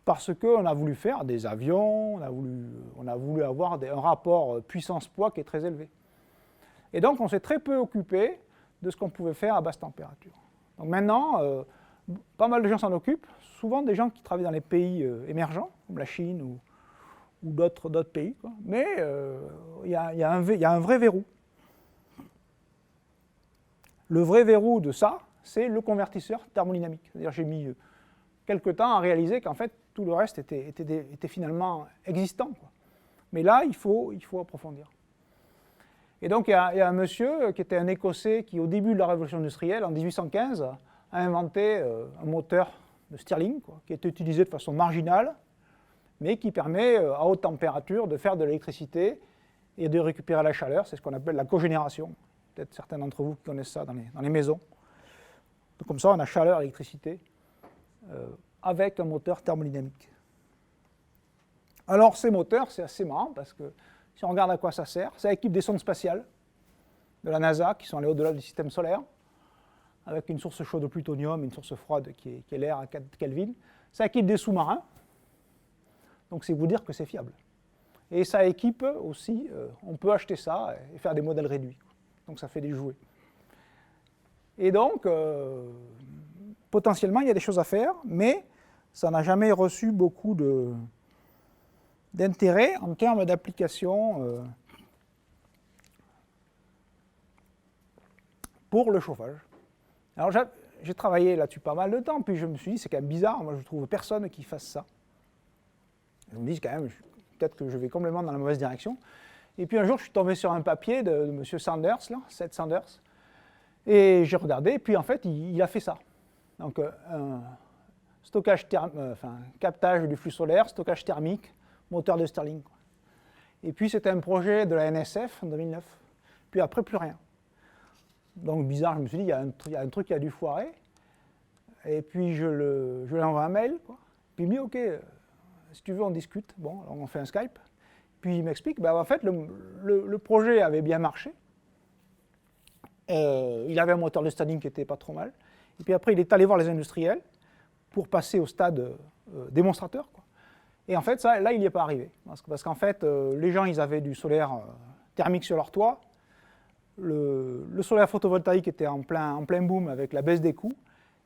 parce qu'on a voulu faire des avions, on a voulu avoir un rapport puissance-poids qui est très élevé. Et donc on s'est très peu occupé de ce qu'on pouvait faire à basse température. Donc maintenant, pas mal de gens s'en occupent, souvent des gens qui travaillent dans les pays émergents, comme la Chine ou d'autres pays, quoi. Mais il y a un vrai verrou. Le vrai verrou de ça, c'est le convertisseur thermodynamique. C'est-à-dire j'ai mis quelque temps à réaliser qu'en fait, tout le reste était finalement existant, quoi. Mais là, il faut approfondir. Et donc, il y a un monsieur qui était un Écossais qui, au début de la révolution industrielle, en 1815, a inventé un moteur de Stirling, quoi, qui est utilisé de façon marginale, mais qui permet, à haute température, de faire de l'électricité et de récupérer la chaleur. C'est ce qu'on appelle la cogénération. Peut-être certains d'entre vous qui connaissent ça dans les maisons. Donc, comme ça, on a chaleur et électricité avec un moteur thermodynamique. Alors, ces moteurs, c'est assez marrant parce que si on regarde à quoi ça sert, ça équipe des sondes spatiales de la NASA qui sont allées au-delà du système solaire, avec une source chaude de plutonium et une source froide qui est l'air à 4 Kelvin. Ça équipe des sous-marins, donc c'est vous dire que c'est fiable. Et ça équipe aussi, on peut acheter ça et faire des modèles réduits. Donc ça fait des jouets. Et donc, potentiellement, il y a des choses à faire, mais ça n'a jamais reçu beaucoup d'intérêt en termes d'application pour le chauffage. Alors j'ai travaillé là-dessus pas mal de temps, puis je me suis dit, c'est quand même bizarre, moi je trouve personne qui fasse ça. Je me dis quand même, peut-être que je vais complètement dans la mauvaise direction. Et puis un jour, je suis tombé sur un papier de M. Sanders, là, Seth Sanders, et j'ai regardé, et puis en fait, il a fait ça. Donc un captage du flux solaire, stockage thermique, moteur de Stirling. Et puis c'était un projet de la NSF en 2009. Puis après, plus rien. Donc bizarre, je me suis dit, il y a un truc qui a dû foirer. Et puis je lui envoie un mail, quoi. Puis il me dit, ok, si tu veux, on discute. Bon, alors on fait un Skype. Puis il m'explique, en fait, le projet avait bien marché. Il avait un moteur de Stirling qui n'était pas trop mal. Et puis après, il est allé voir les industriels pour passer au stade démonstrateur, quoi. Et en fait, là, il n'y est pas arrivé. Parce qu'en fait, les gens, ils avaient du solaire thermique sur leur toit. Le solaire photovoltaïque était en plein boom avec la baisse des coûts.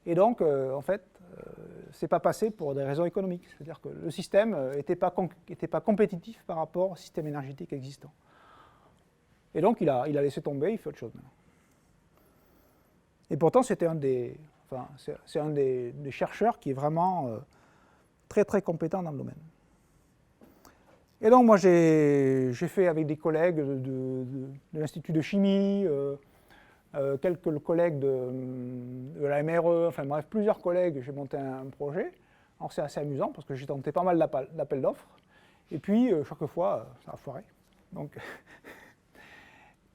Et donc, en fait, ce n'est pas passé pour des raisons économiques. C'est-à-dire que le système n'était pas compétitif par rapport au système énergétique existant. Et donc, il a laissé tomber, il fait autre chose maintenant. Et pourtant, c'est un des chercheurs qui est vraiment très, très compétent dans le domaine. Et donc, moi, j'ai fait avec des collègues de l'Institut de chimie, quelques collègues de la MRE, enfin bref, plusieurs collègues, j'ai monté un projet. Alors, c'est assez amusant parce que j'ai tenté pas mal d'appels d'offres. Et puis, chaque fois, ça a foiré. Donc,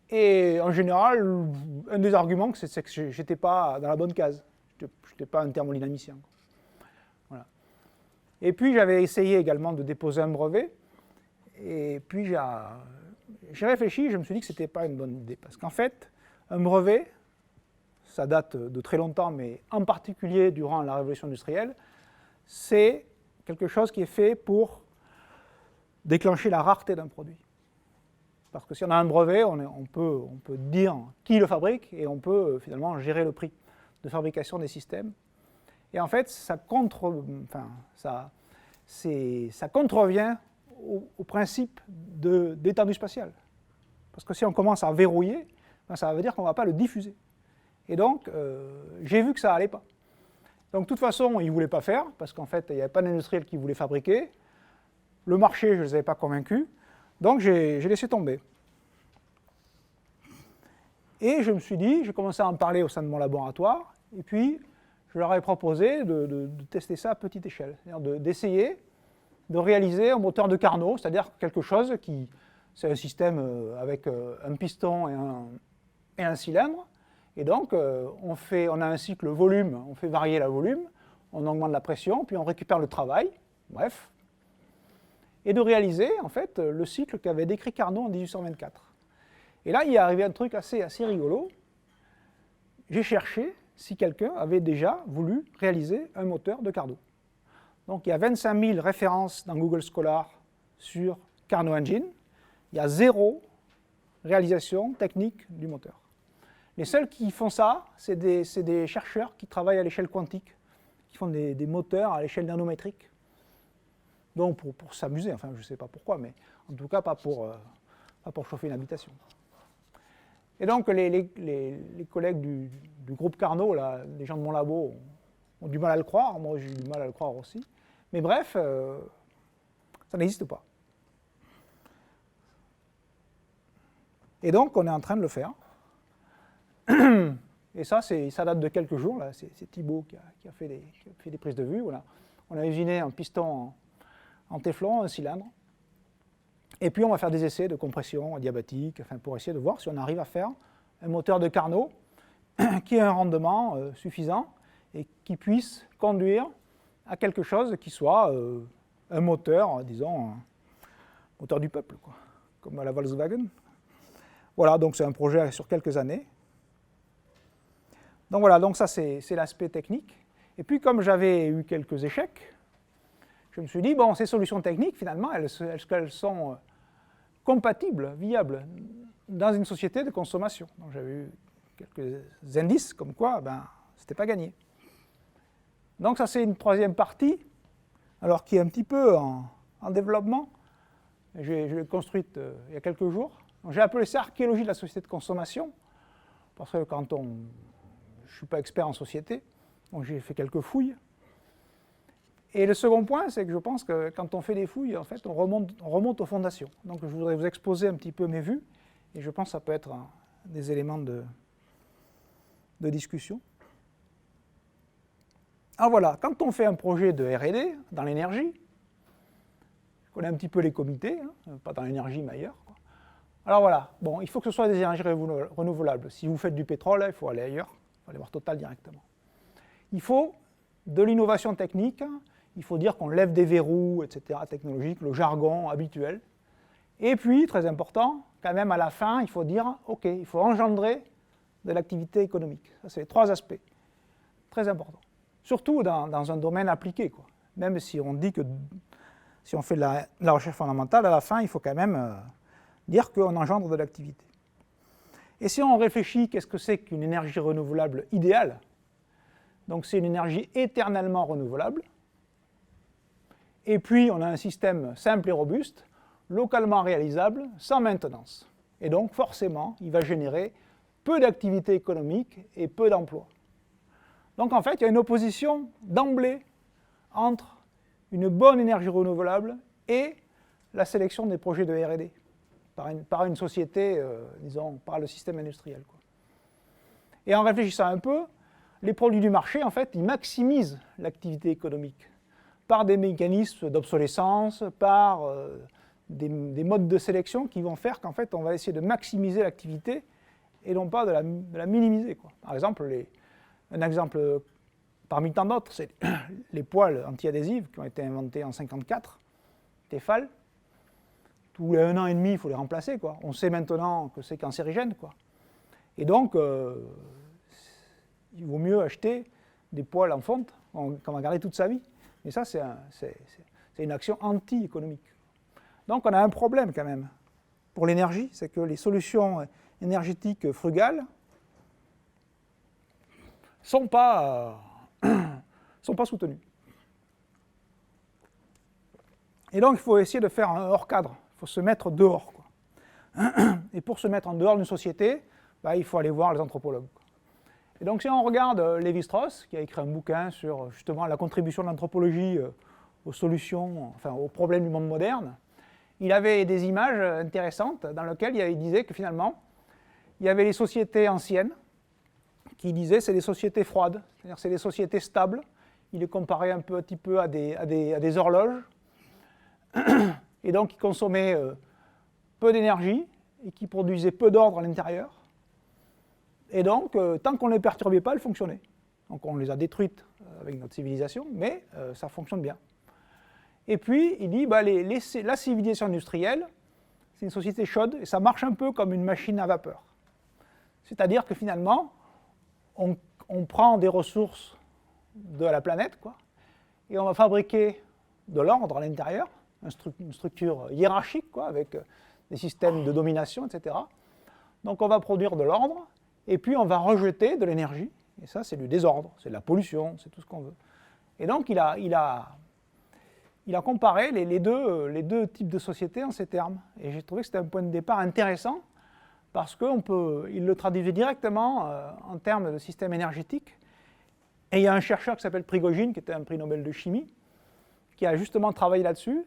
et en général, un des arguments, c'est que je n'étais pas dans la bonne case. Je n'étais pas un thermodynamicien. Voilà. Et puis, j'avais essayé également de déposer un brevet. Et puis j'ai réfléchi, je me suis dit que ce n'était pas une bonne idée. Parce qu'en fait, un brevet, ça date de très longtemps, mais en particulier durant la révolution industrielle, c'est quelque chose qui est fait pour déclencher la rareté d'un produit. Parce que si on a un brevet, on peut dire qui le fabrique et on peut finalement gérer le prix de fabrication des systèmes. Et en fait, ça contrevient au principe d'étendue spatiale. Parce que si on commence à verrouiller, ça veut dire qu'on ne va pas le diffuser. Et donc, j'ai vu que ça n'allait pas. Donc, de toute façon, ils ne voulaient pas faire, parce qu'en fait, il n'y avait pas d'industriel qui voulait fabriquer. Le marché, je ne les avais pas convaincus. Donc, j'ai laissé tomber. Et je me suis dit, j'ai commencé à en parler au sein de mon laboratoire, et puis je leur ai proposé de tester ça à petite échelle, c'est-à-dire d'essayer de réaliser un moteur de Carnot, c'est-à-dire quelque chose qui, c'est un système avec un piston et un cylindre, et donc on a un cycle volume, on fait varier la volume, on augmente la pression, puis on récupère le travail, bref, et de réaliser en fait le cycle qu'avait décrit Carnot en 1824. Et là, il est arrivé un truc assez rigolo. J'ai cherché si quelqu'un avait déjà voulu réaliser un moteur de Carnot. Donc il y a 25 000 références dans Google Scholar sur Carnot Engine. Il y a 0 réalisation technique du moteur. Les seuls qui font ça, c'est des chercheurs qui travaillent à l'échelle quantique, qui font des moteurs à l'échelle nanométrique. Donc pour s'amuser, enfin je ne sais pas pourquoi, mais en tout cas pas pour chauffer une habitation. Et donc les collègues du groupe Carnot, là, les gens de mon labo, ont du mal à le croire, moi j'ai eu du mal à le croire aussi. Mais bref, ça n'existe pas. Et donc on est en train de le faire. Et ça date de quelques jours, là. C'est Thibaut qui a fait des prises de vue. Voilà. On a usiné un piston en téflon, un cylindre. Et puis on va faire des essais de compression adiabatique, enfin, pour essayer de voir si on arrive à faire un moteur de Carnot qui ait un rendement suffisant et qui puisse conduire à quelque chose qui soit un moteur, disons, un moteur du peuple, quoi, comme à la Volkswagen. Voilà, donc c'est un projet sur quelques années. Donc voilà, donc ça c'est l'aspect technique. Et puis comme j'avais eu quelques échecs, je me suis dit, bon, ces solutions techniques, finalement, elles sont compatibles, viables, dans une société de consommation. Donc j'avais eu quelques indices comme quoi, ben, c'était pas gagné. Donc ça c'est une troisième partie, alors qui est un petit peu en développement. Je l'ai construite il y a quelques jours. J'ai appelé ça archéologie de la société de consommation, parce que je ne suis pas expert en société, donc j'ai fait quelques fouilles. Et le second point, c'est que je pense que quand on fait des fouilles, en fait, on remonte aux fondations. Donc je voudrais vous exposer un petit peu mes vues, et je pense que ça peut être des éléments de discussion. Alors voilà, quand on fait un projet de R&D dans l'énergie, je connais un petit peu les comités, hein, pas dans l'énergie mais ailleurs, quoi. Alors voilà, bon, il faut que ce soit des énergies renouvelables. Si vous faites du pétrole, il faut aller ailleurs, il faut aller voir Total directement. Il faut de l'innovation technique, il faut dire qu'on lève des verrous, etc., technologiques, le jargon habituel. Et puis, très important, quand même à la fin, il faut dire, OK, il faut engendrer de l'activité économique. Ça, c'est les 3 aspects, très importants. Surtout dans un domaine appliqué, quoi. Même si on dit que si on fait de la recherche fondamentale, à la fin, il faut quand même dire qu'on engendre de l'activité. Et si on réfléchit, qu'est-ce que c'est qu'une énergie renouvelable idéale? Donc c'est une énergie éternellement renouvelable. Et puis on a un système simple et robuste, localement réalisable, sans maintenance. Et donc forcément, il va générer peu d'activité économique et peu d'emplois. Donc en fait, il y a une opposition d'emblée entre une bonne énergie renouvelable et la sélection des projets de R&D par une société, disons, par le système industriel, quoi. Et en réfléchissant un peu, les produits du marché, en fait, ils maximisent l'activité économique par des mécanismes d'obsolescence, par des modes de sélection qui vont faire qu'en fait, on va essayer de maximiser l'activité et non pas de la minimiser, quoi. Par exemple, un exemple parmi tant d'autres, c'est les poêles anti-adhésives qui ont été inventés en 1954, Tefal. Tous les 1 an et demi, il faut les remplacer, quoi. On sait maintenant que c'est cancérigène, quoi. Et donc, il vaut mieux acheter des poêles en fonte qu'on va garder toute sa vie. Et ça, c'est une action anti-économique. Donc on a un problème quand même pour l'énergie, c'est que les solutions énergétiques frugales ne sont pas soutenues. Et donc il faut essayer de faire un hors cadre, il faut se mettre dehors, quoi. Et pour se mettre en dehors d'une société, il faut aller voir les anthropologues, quoi. Et donc si on regarde Lévi-Strauss, qui a écrit un bouquin sur justement la contribution de l'anthropologie aux solutions, enfin aux problèmes du monde moderne, il avait des images intéressantes dans lesquelles il disait que finalement, il y avait les sociétés anciennes, qui disaient c'est des sociétés froides, c'est-à-dire c'est des sociétés stables. Il les comparait un petit peu à des horloges, et donc qui consommaient peu d'énergie et qui produisaient peu d'ordre à l'intérieur. Et donc, tant qu'on ne les perturbait pas, elles fonctionnaient. Donc on les a détruites avec notre civilisation, mais ça fonctionne bien. Et puis, il dit, la civilisation industrielle, c'est une société chaude, et ça marche un peu comme une machine à vapeur. C'est-à-dire que finalement, on prend des ressources de la planète, quoi, et on va fabriquer de l'ordre à l'intérieur, une structure hiérarchique, quoi, avec des systèmes de domination, etc. Donc on va produire de l'ordre, et puis on va rejeter de l'énergie, et ça c'est du désordre, c'est de la pollution, c'est tout ce qu'on veut. Et donc il a comparé les deux types de sociétés en ces termes, et j'ai trouvé que c'était un point de départ intéressant, parce qu'il le traduisait directement en termes de système énergétique. Et il y a un chercheur qui s'appelle Prigogine, qui était un prix Nobel de chimie, qui a justement travaillé là-dessus,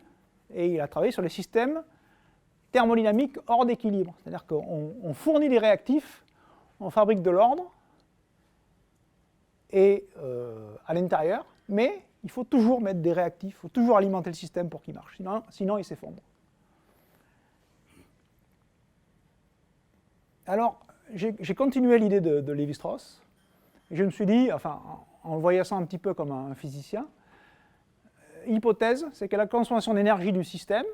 et il a travaillé sur les systèmes thermodynamiques hors d'équilibre. C'est-à-dire qu'on fournit des réactifs, on fabrique de l'ordre à l'intérieur, mais il faut toujours mettre des réactifs, il faut toujours alimenter le système pour qu'il marche, sinon il s'effondre. Alors, j'ai continué l'idée de Lévi-Strauss, et je me suis dit, enfin, en le voyant ça un petit peu comme un physicien, l'hypothèse, c'est que la consommation d'énergie du système,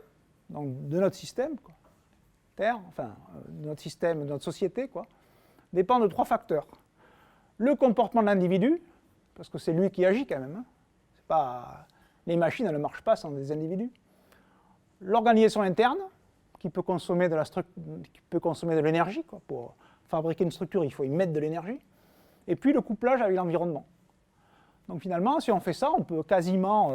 donc de notre système, quoi, Terre, enfin, de notre système, de notre société, quoi, dépend de trois facteurs. Le comportement de l'individu, parce que c'est lui qui agit quand même, hein. C'est pas, les machines, elles ne marchent pas sans des individus. L'organisation interne, qui peut consommer de l'énergie, quoi. Pour fabriquer une structure, il faut y mettre de l'énergie. Et puis le couplage avec l'environnement. Donc finalement, si on fait ça, on peut quasiment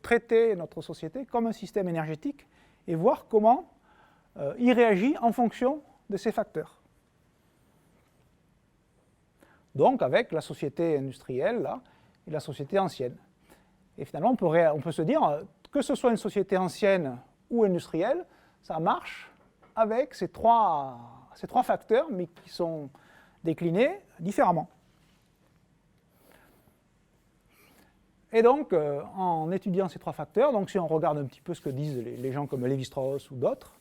traiter notre société comme un système énergétique et voir comment il réagit en fonction de ces facteurs. Donc avec la société industrielle là, et la société ancienne. Et finalement, on peut se dire que ce soit une société ancienne ou industrielle, ça marche avec ces trois facteurs, mais qui sont déclinés différemment. Et donc, en étudiant ces trois facteurs, donc si on regarde un petit peu ce que disent les gens comme Lévi-Strauss ou d'autres,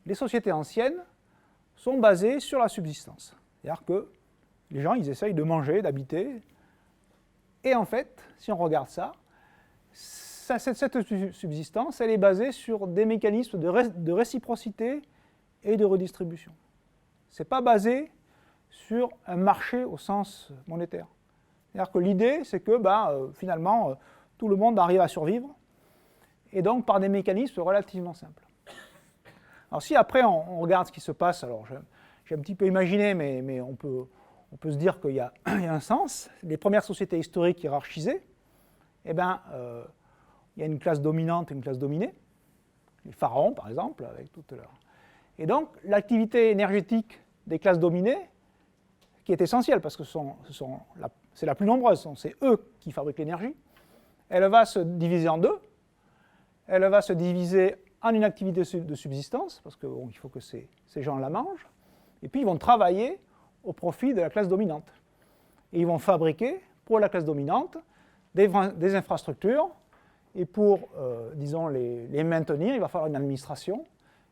les sociétés anciennes sont basées sur la subsistance. C'est-à-dire que les gens, ils essayent de manger, d'habiter, et en fait, si on regarde ça, cette subsistance, elle est basée sur des mécanismes de réciprocité et de redistribution. Ce n'est pas basé sur un marché au sens monétaire. C'est-à-dire que l'idée, c'est que finalement, tout le monde arrive à survivre, et donc par des mécanismes relativement simples. Alors si après on regarde ce qui se passe, alors j'ai un petit peu imaginé, mais on peut se dire qu'il y a un sens. Les premières sociétés historiques hiérarchisées, eh bien, il y a une classe dominante et une classe dominée, les pharaons par exemple, avec toute leur... Et donc l'activité énergétique des classes dominées, qui est essentielle parce que c'est la plus nombreuse, c'est eux qui fabriquent l'énergie, elle va se diviser en deux. Elle va se diviser en une activité de subsistance, parce qu'il faut que ces gens la mangent, et puis ils vont travailler au profit de la classe dominante. Et ils vont fabriquer pour la classe dominante des infrastructures, et pour, disons, les maintenir, il va falloir une administration,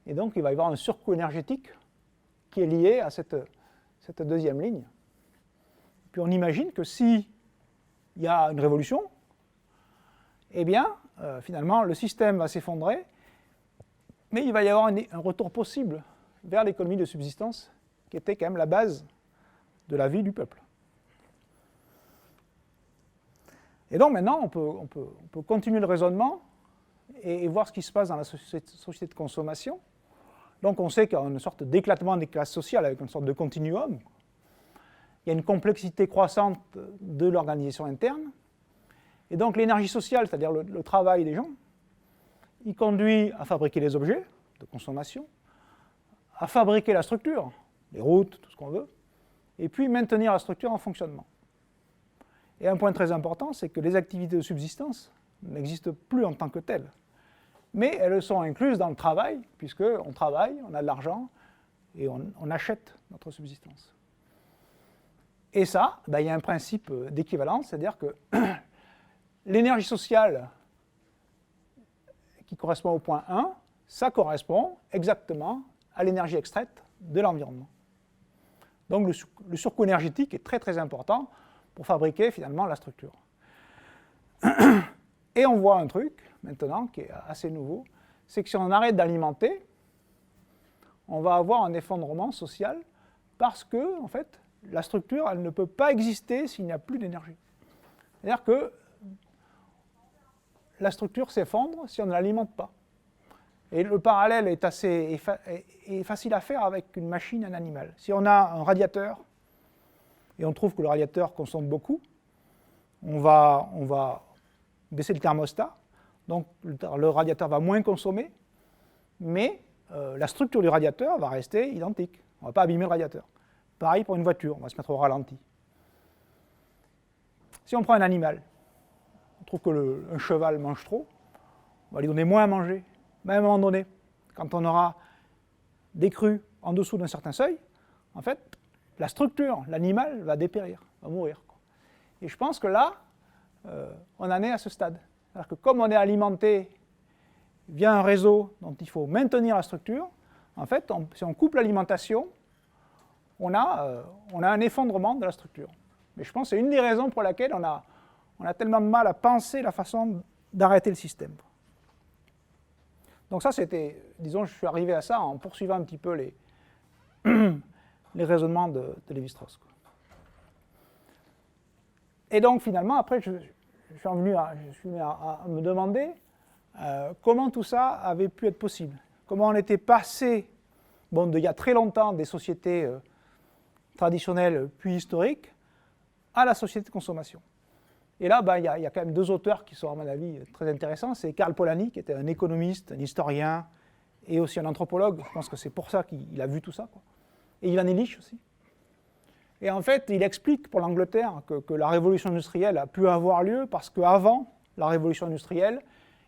et donc il va y avoir un surcoût énergétique qui est lié à cette deuxième ligne. Puis on imagine que s'il y a une révolution, eh bien, finalement, le système va s'effondrer, mais il va y avoir un retour possible vers l'économie de subsistance, qui était quand même la base de la vie du peuple. Et donc maintenant, on peut continuer le raisonnement et voir ce qui se passe dans la société de consommation. Donc on sait qu'il y a une sorte d'éclatement des classes sociales avec une sorte de continuum. Il y a une complexité croissante de l'organisation interne. Et donc l'énergie sociale, c'est-à-dire le travail des gens, il conduit à fabriquer les objets de consommation, à fabriquer la structure, les routes, tout ce qu'on veut, et puis maintenir la structure en fonctionnement. Et un point très important, c'est que les activités de subsistance n'existent plus en tant que telles, mais elles sont incluses dans le travail, puisqu'on travaille, on a de l'argent, et on achète notre subsistance. Et ça, il y a un principe d'équivalence, c'est-à-dire que l'énergie sociale qui correspond au point 1, ça correspond exactement à l'énergie extraite de l'environnement. Donc le surcoût énergétique est très très important pour fabriquer finalement la structure. Et on voit un truc maintenant qui est assez nouveau, c'est que si on arrête d'alimenter, on va avoir un effondrement social parce que en fait, la structure elle ne peut pas exister s'il n'y a plus d'énergie. C'est-à-dire que la structure s'effondre si on ne l'alimente pas. Et le parallèle est assez facile à faire avec une machine, un animal. Si on a un radiateur, et on trouve que le radiateur consomme beaucoup, on va baisser le thermostat, donc le radiateur va moins consommer, mais la structure du radiateur va rester identique. On ne va pas abîmer le radiateur. Pareil pour une voiture, on va se mettre au ralenti. Si on prend un animal, on trouve qu'un cheval mange trop, on va lui donner moins à manger. Même à un moment donné, quand on aura des crues en dessous d'un certain seuil, en fait, la structure, l'animal va dépérir, va mourir. Et je pense que là, on en est à ce stade. C'est-à-dire que comme on est alimenté via un réseau dont il faut maintenir la structure, en fait, si on coupe l'alimentation, on a un effondrement de la structure. Mais je pense que c'est une des raisons pour laquelle on a tellement de mal à penser la façon d'arrêter le système. Donc ça, c'était, disons, je suis arrivé à ça en poursuivant un petit peu les raisonnements de Lévi-Strauss. Et donc, finalement, après, je suis venu à me demander comment tout ça avait pu être possible. Comment on était passé, il y a très longtemps, des sociétés traditionnelles puis historiques, à la société de consommation. Et là, il y a quand même deux auteurs qui sont, à mon avis, très intéressants. C'est Karl Polanyi, qui était un économiste, un historien, et aussi un anthropologue. Je pense que c'est pour ça qu'il a vu tout ça. Et Ivan Illich aussi. Et en fait, il explique pour l'Angleterre que la révolution industrielle a pu avoir lieu parce qu'avant la révolution industrielle,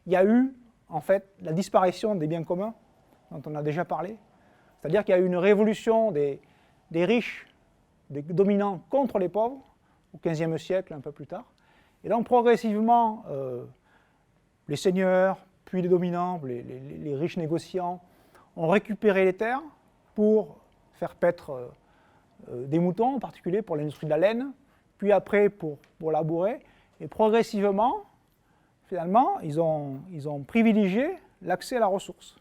il y a eu, en fait, la disparition des biens communs, dont on a déjà parlé. C'est-à-dire qu'il y a eu une révolution des riches, des dominants contre les pauvres, au XVe siècle, un peu plus tard. Et donc, progressivement, les seigneurs, puis les dominants, les riches négociants, ont récupéré les terres pour faire paître des moutons, en particulier pour l'industrie de la laine, puis après pour labourer. Et progressivement, finalement, ils ont privilégié l'accès à la ressource.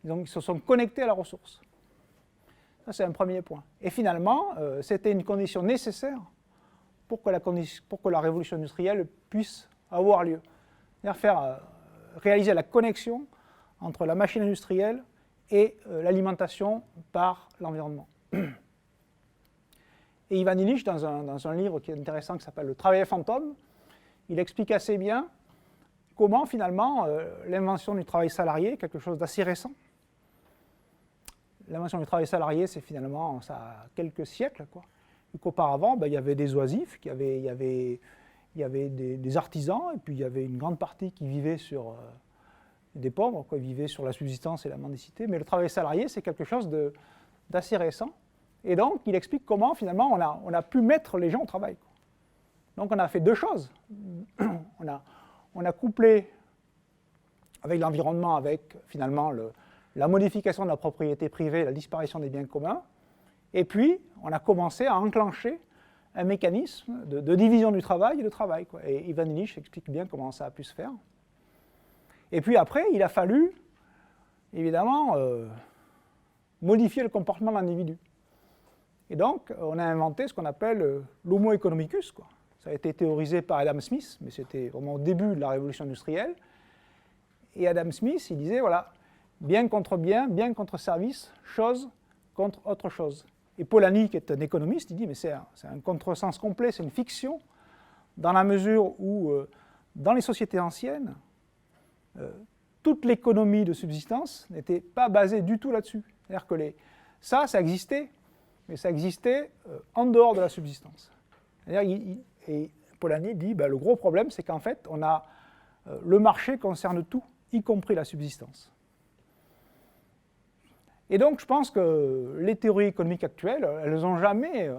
Ils se sont connectés à la ressource. Ça, c'est un premier point. Et finalement, c'était une condition nécessaire pour que la révolution industrielle puisse avoir lieu. C'est-à-dire réaliser la connexion entre la machine industrielle et l'alimentation par l'environnement. Et Ivan Illich, dans un livre qui est intéressant, qui s'appelle « Le travail fantôme », il explique assez bien comment, finalement, l'invention du travail salarié est quelque chose d'assez récent. L'invention du travail salarié, c'est finalement, ça a quelques siècles, quoi. Et qu'auparavant, il y avait des oisifs, il y avait des artisans, et puis il y avait une grande partie qui vivait sur des pauvres, qui vivaient sur la subsistance et la mendicité. Mais le travail salarié, c'est quelque chose d'assez récent. Et donc, il explique comment, finalement, on a pu mettre les gens au travail. Donc, on a fait deux choses. On a couplé avec l'environnement, avec, finalement, la modification de la propriété privée, la disparition des biens communs. Et puis, on a commencé à enclencher un mécanisme de division du travail et de travail. Et Ivan Illich explique bien comment ça a pu se faire. Et puis après, il a fallu, évidemment, modifier le comportement de l'individu. Et donc, on a inventé ce qu'on appelle l'homo economicus. Ça a été théorisé par Adam Smith, mais c'était vraiment au début de la révolution industrielle. Et Adam Smith, il disait, voilà, bien contre service, chose contre autre chose. Et Polanyi, qui est un économiste, il dit, mais c'est un contresens complet, c'est une fiction, dans la mesure où, dans les sociétés anciennes, toute l'économie de subsistance n'était pas basée du tout là-dessus. C'est-à-dire que ça existait, mais ça existait en dehors de la subsistance. Et Polanyi dit le gros problème, c'est qu'en fait, le marché concerne tout, y compris la subsistance. Et donc, je pense que les théories économiques actuelles, elles n'ont jamais,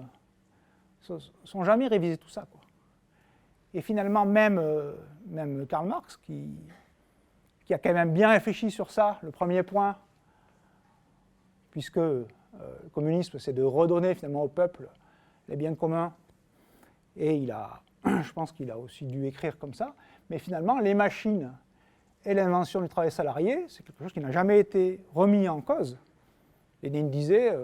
sont jamais révisées tout ça, quoi. Et finalement, même Karl Marx, qui a quand même bien réfléchi sur ça, le premier point, puisque le communisme, c'est de redonner finalement au peuple les biens communs, et je pense qu'il a aussi dû écrire comme ça, mais finalement, les machines et l'invention du travail salarié, c'est quelque chose qui n'a jamais été remis en cause. Lénine disait,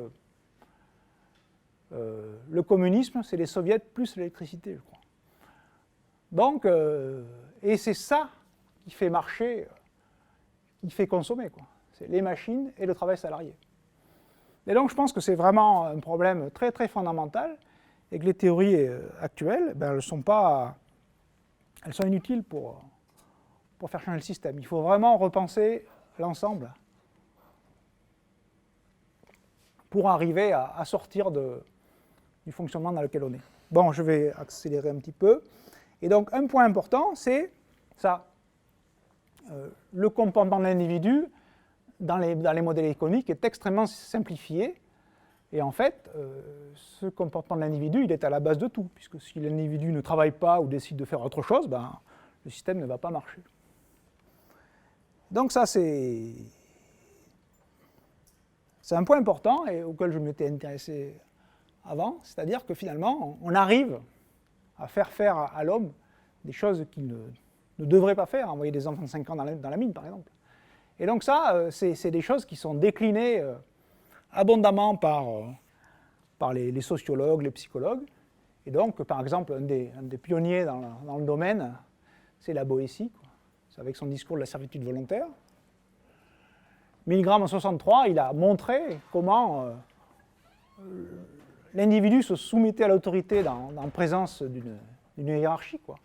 le communisme, c'est les soviets plus l'électricité, je crois. Donc, et c'est ça qui fait marcher, qui fait consommer, quoi. C'est les machines et le travail salarié. Et donc, je pense que c'est vraiment un problème très, très fondamental et que les théories actuelles, elles sont inutiles pour faire changer le système. Il faut vraiment repenser l'ensemble pour arriver à sortir du fonctionnement dans lequel on est. Bon, je vais accélérer un petit peu. Et donc, un point important, c'est ça. Le comportement de l'individu dans les modèles économiques est extrêmement simplifié. Et en fait, ce comportement de l'individu, il est à la base de tout, puisque si l'individu ne travaille pas ou décide de faire autre chose, le système ne va pas marcher. Donc ça, c'est un point important et auquel je m'étais intéressé avant, c'est-à-dire que finalement, on arrive à faire à l'homme des choses qu'il ne devrait pas faire, envoyer des enfants de 5 ans dans la mine, par exemple. Et donc ça, c'est des choses qui sont déclinées abondamment par les sociologues, les psychologues. Et donc, par exemple, un des pionniers dans le domaine, c'est la Boétie, quoi. C'est avec son discours de la servitude volontaire. Milgram en 1963, il a montré comment l'individu se soumettait à l'autorité en présence d'une hiérarchie, quoi.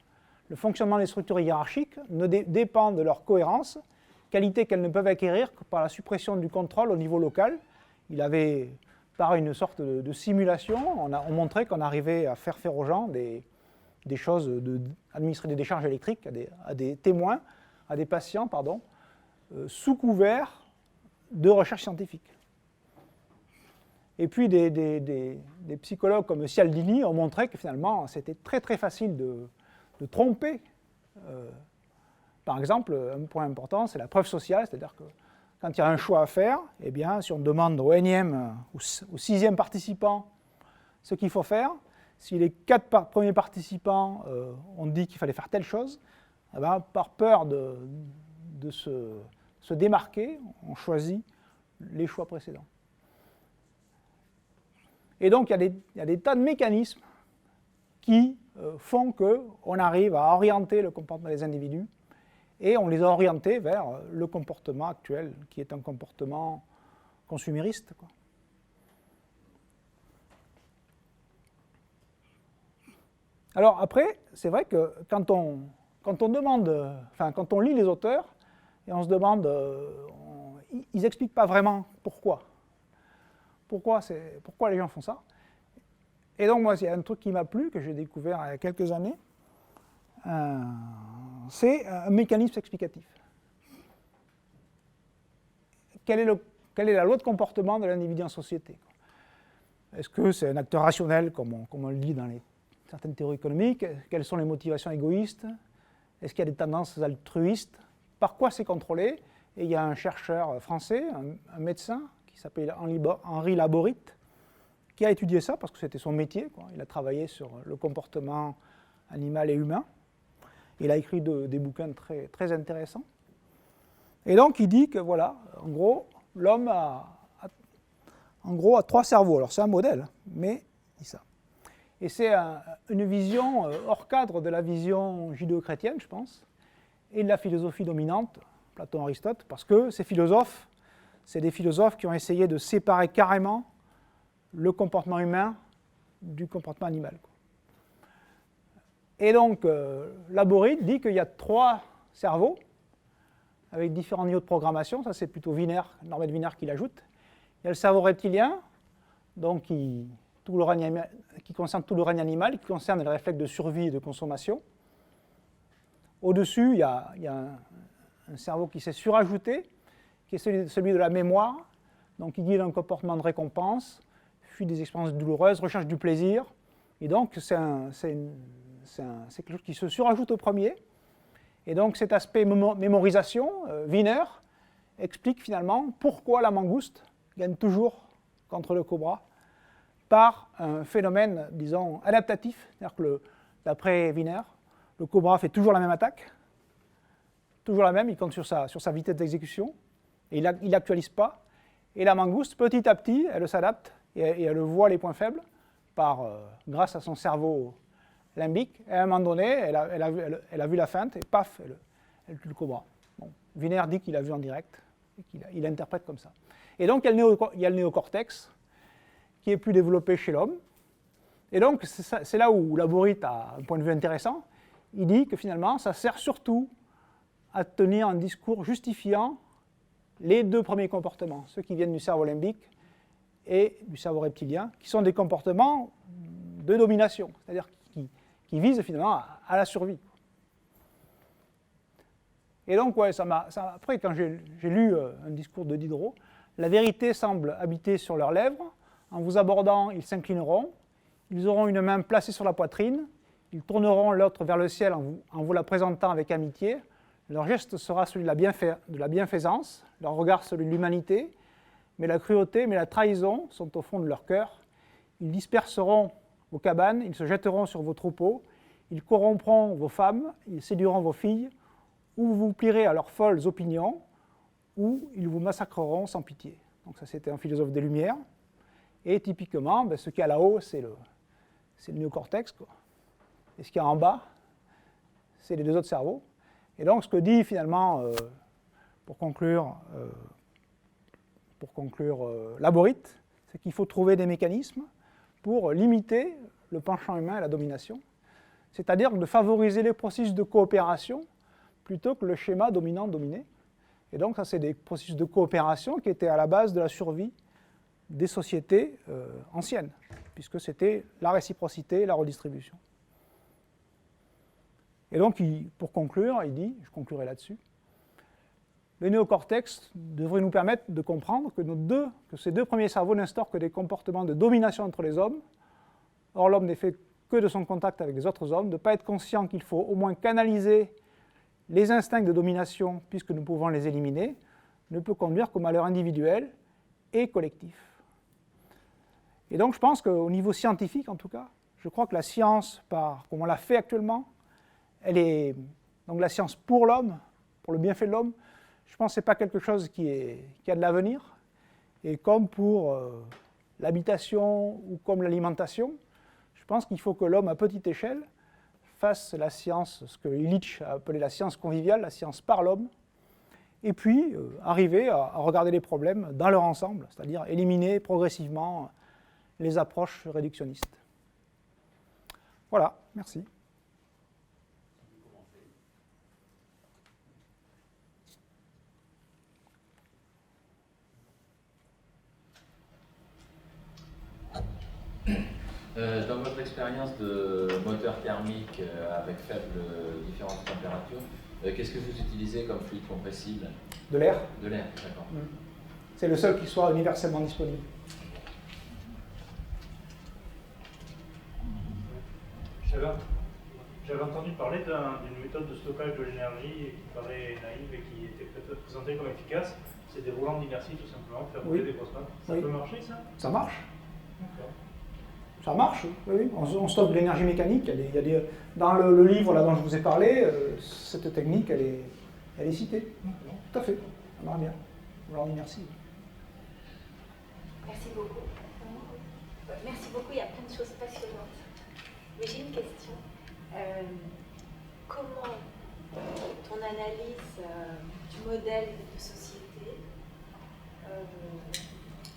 Le fonctionnement des structures hiérarchiques dépend de leur cohérence, qualité qu'elles ne peuvent acquérir que par la suppression du contrôle au niveau local. Il avait, par une sorte de simulation, on montrait qu'on arrivait à faire aux gens des choses, administrer des décharges électriques à des témoins, à des patients, sous couvert de recherche scientifique. Et puis des psychologues comme Cialdini ont montré que finalement c'était très très facile de tromper. Par exemple, un point important, c'est la preuve sociale, c'est-à-dire que quand il y a un choix à faire, eh bien, si on demande au énième ou au 6e participant ce qu'il faut faire, si les 4 premiers participants ont dit qu'il fallait faire telle chose, eh bien, par peur de se démarquer, on choisit les choix précédents. Et donc, il y a des tas de mécanismes qui font qu'on arrive à orienter le comportement des individus et on les a orientés vers le comportement actuel, qui est un comportement consumériste, quoi. Alors après, c'est vrai que quand on lit les auteurs, et on se demande, ils n'expliquent pas vraiment pourquoi. Pourquoi les gens font ça. Et donc moi, il y a un truc qui m'a plu, que j'ai découvert il y a quelques années, c'est un mécanisme explicatif. Quelle est la loi de comportement de l'individu en société? Est-ce que c'est un acteur rationnel, comme on le dit dans certaines théories économiques? Quelles sont les motivations égoïstes? Est-ce qu'il y a des tendances altruistes? Par quoi c'est contrôlé? Et il y a un chercheur français, un médecin, qui s'appelle Henri Laborit, qui a étudié ça, parce que c'était son métier, quoi. Il a travaillé sur le comportement animal et humain. Il a écrit des bouquins très, très intéressants. Et donc, il dit que, voilà, en gros, l'homme a 3 cerveaux. Alors, c'est un modèle, mais il dit ça. Et c'est une vision hors cadre de la vision judéo-chrétienne, je pense, et de la philosophie dominante, Platon, Aristote, parce que ces philosophes, c'est des philosophes qui ont essayé de séparer carrément le comportement humain du comportement animal. Et donc, Laborit dit qu'il y a 3 cerveaux avec différents niveaux de programmation. Ça, c'est plutôt Norbert Wiener qui l'ajoute. Il y a le cerveau reptilien, donc qui concerne tout le règne animal, qui concerne les réflexes de survie et de consommation. Au-dessus, il y a un cerveau qui s'est surajouté, qui est celui de la mémoire, donc qui guide un comportement de récompense, fuit des expériences douloureuses, recherche du plaisir. Et donc, c'est quelque chose qui se surajoute au premier. Et donc, cet aspect mémorisation, Wiener explique finalement pourquoi la mangouste gagne toujours contre le cobra par un phénomène, disons, adaptatif. C'est-à-dire que, d'après Wiener, le cobra fait toujours la même attaque, toujours la même, il compte sur sa vitesse d'exécution, et il n'actualise pas. Et la mangouste, petit à petit, elle s'adapte et elle voit les points faibles grâce à son cerveau limbique. Et à un moment donné, elle a vu la feinte et paf, elle tue le cobra. Bon, Wiener dit qu'il a vu en direct et qu'il interprète comme ça. Et donc, il y a le néocortex qui est plus développé chez l'homme. Et donc, c'est là où Laborit a un point de vue intéressant. Il dit que finalement, ça sert surtout à tenir un discours justifiant les deux premiers comportements, ceux qui viennent du cerveau limbique et du cerveau reptilien, qui sont des comportements de domination, c'est-à-dire qui visent finalement à la survie. Et donc, ouais, après, quand j'ai lu un discours de Diderot, la vérité semble habiter sur leurs lèvres. En vous abordant, ils s'inclineront, ils auront une main placée sur la poitrine, ils tourneront l'autre vers le ciel en vous la présentant avec amitié. Leur geste sera celui de la bienfaisance, leur regard celui de l'humanité, mais la cruauté, mais la trahison sont au fond de leur cœur. Ils disperseront vos cabanes, ils se jetteront sur vos troupeaux, ils corrompront vos femmes, ils séduiront vos filles, ou vous vous plierez à leurs folles opinions, ou ils vous massacreront sans pitié. Donc ça, c'était un philosophe des Lumières. Et typiquement, ce qu'il y a là-haut, c'est le néocortex, quoi. Et ce qu'il y a en bas, c'est les deux autres cerveaux. Et donc, ce que dit finalement, pour conclure Laborit, c'est qu'il faut trouver des mécanismes pour limiter le penchant humain à la domination, c'est-à-dire de favoriser les processus de coopération plutôt que le schéma dominant-dominé. Et donc, ça, c'est des processus de coopération qui étaient à la base de la survie des sociétés anciennes, puisque c'était la réciprocité et la redistribution. Et donc, pour conclure, il dit, je conclurai là-dessus, le néocortex devrait nous permettre de comprendre que ces deux premiers cerveaux n'instaurent que des comportements de domination entre les hommes. Or, l'homme n'est fait que de son contact avec les autres hommes, de ne pas être conscient qu'il faut au moins canaliser les instincts de domination, puisque nous pouvons les éliminer, ne peut conduire qu'au malheur individuel et collectif. Et donc, je pense qu'au niveau scientifique, en tout cas, je crois que la science, comme on l'a fait actuellement, elle est donc la science pour l'homme, pour le bienfait de l'homme. Je pense que ce n'est pas quelque chose qui a de l'avenir. Et comme pour l'habitation ou comme l'alimentation, je pense qu'il faut que l'homme, à petite échelle, fasse la science, ce que Illich a appelé la science conviviale, la science par l'homme, et puis arriver à regarder les problèmes dans leur ensemble, c'est-à-dire éliminer progressivement les approches réductionnistes. Voilà, merci. Dans votre expérience de moteur thermique avec faible différence de température, qu'est-ce que vous utilisez comme fluide compressible? De l'air. De l'air, d'accord. C'est le seul qui soit universellement disponible. J'avais entendu parler d'une méthode de stockage de l'énergie qui paraît naïve et qui était présentée comme efficace. C'est des roulants d'inertie tout simplement, faire rouler des grosses masses. Ça peut marcher, ça? Ça marche. D'accord. Ça marche, oui. On stocke de l'énergie mécanique. Dans le livre là, dont je vous ai parlé, cette technique, elle est citée. Tout à fait, ça marche bien. Alors, merci. Merci beaucoup. Merci beaucoup, il y a plein de choses passionnantes. Mais j'ai une question. Comment ton analyse du modèle de société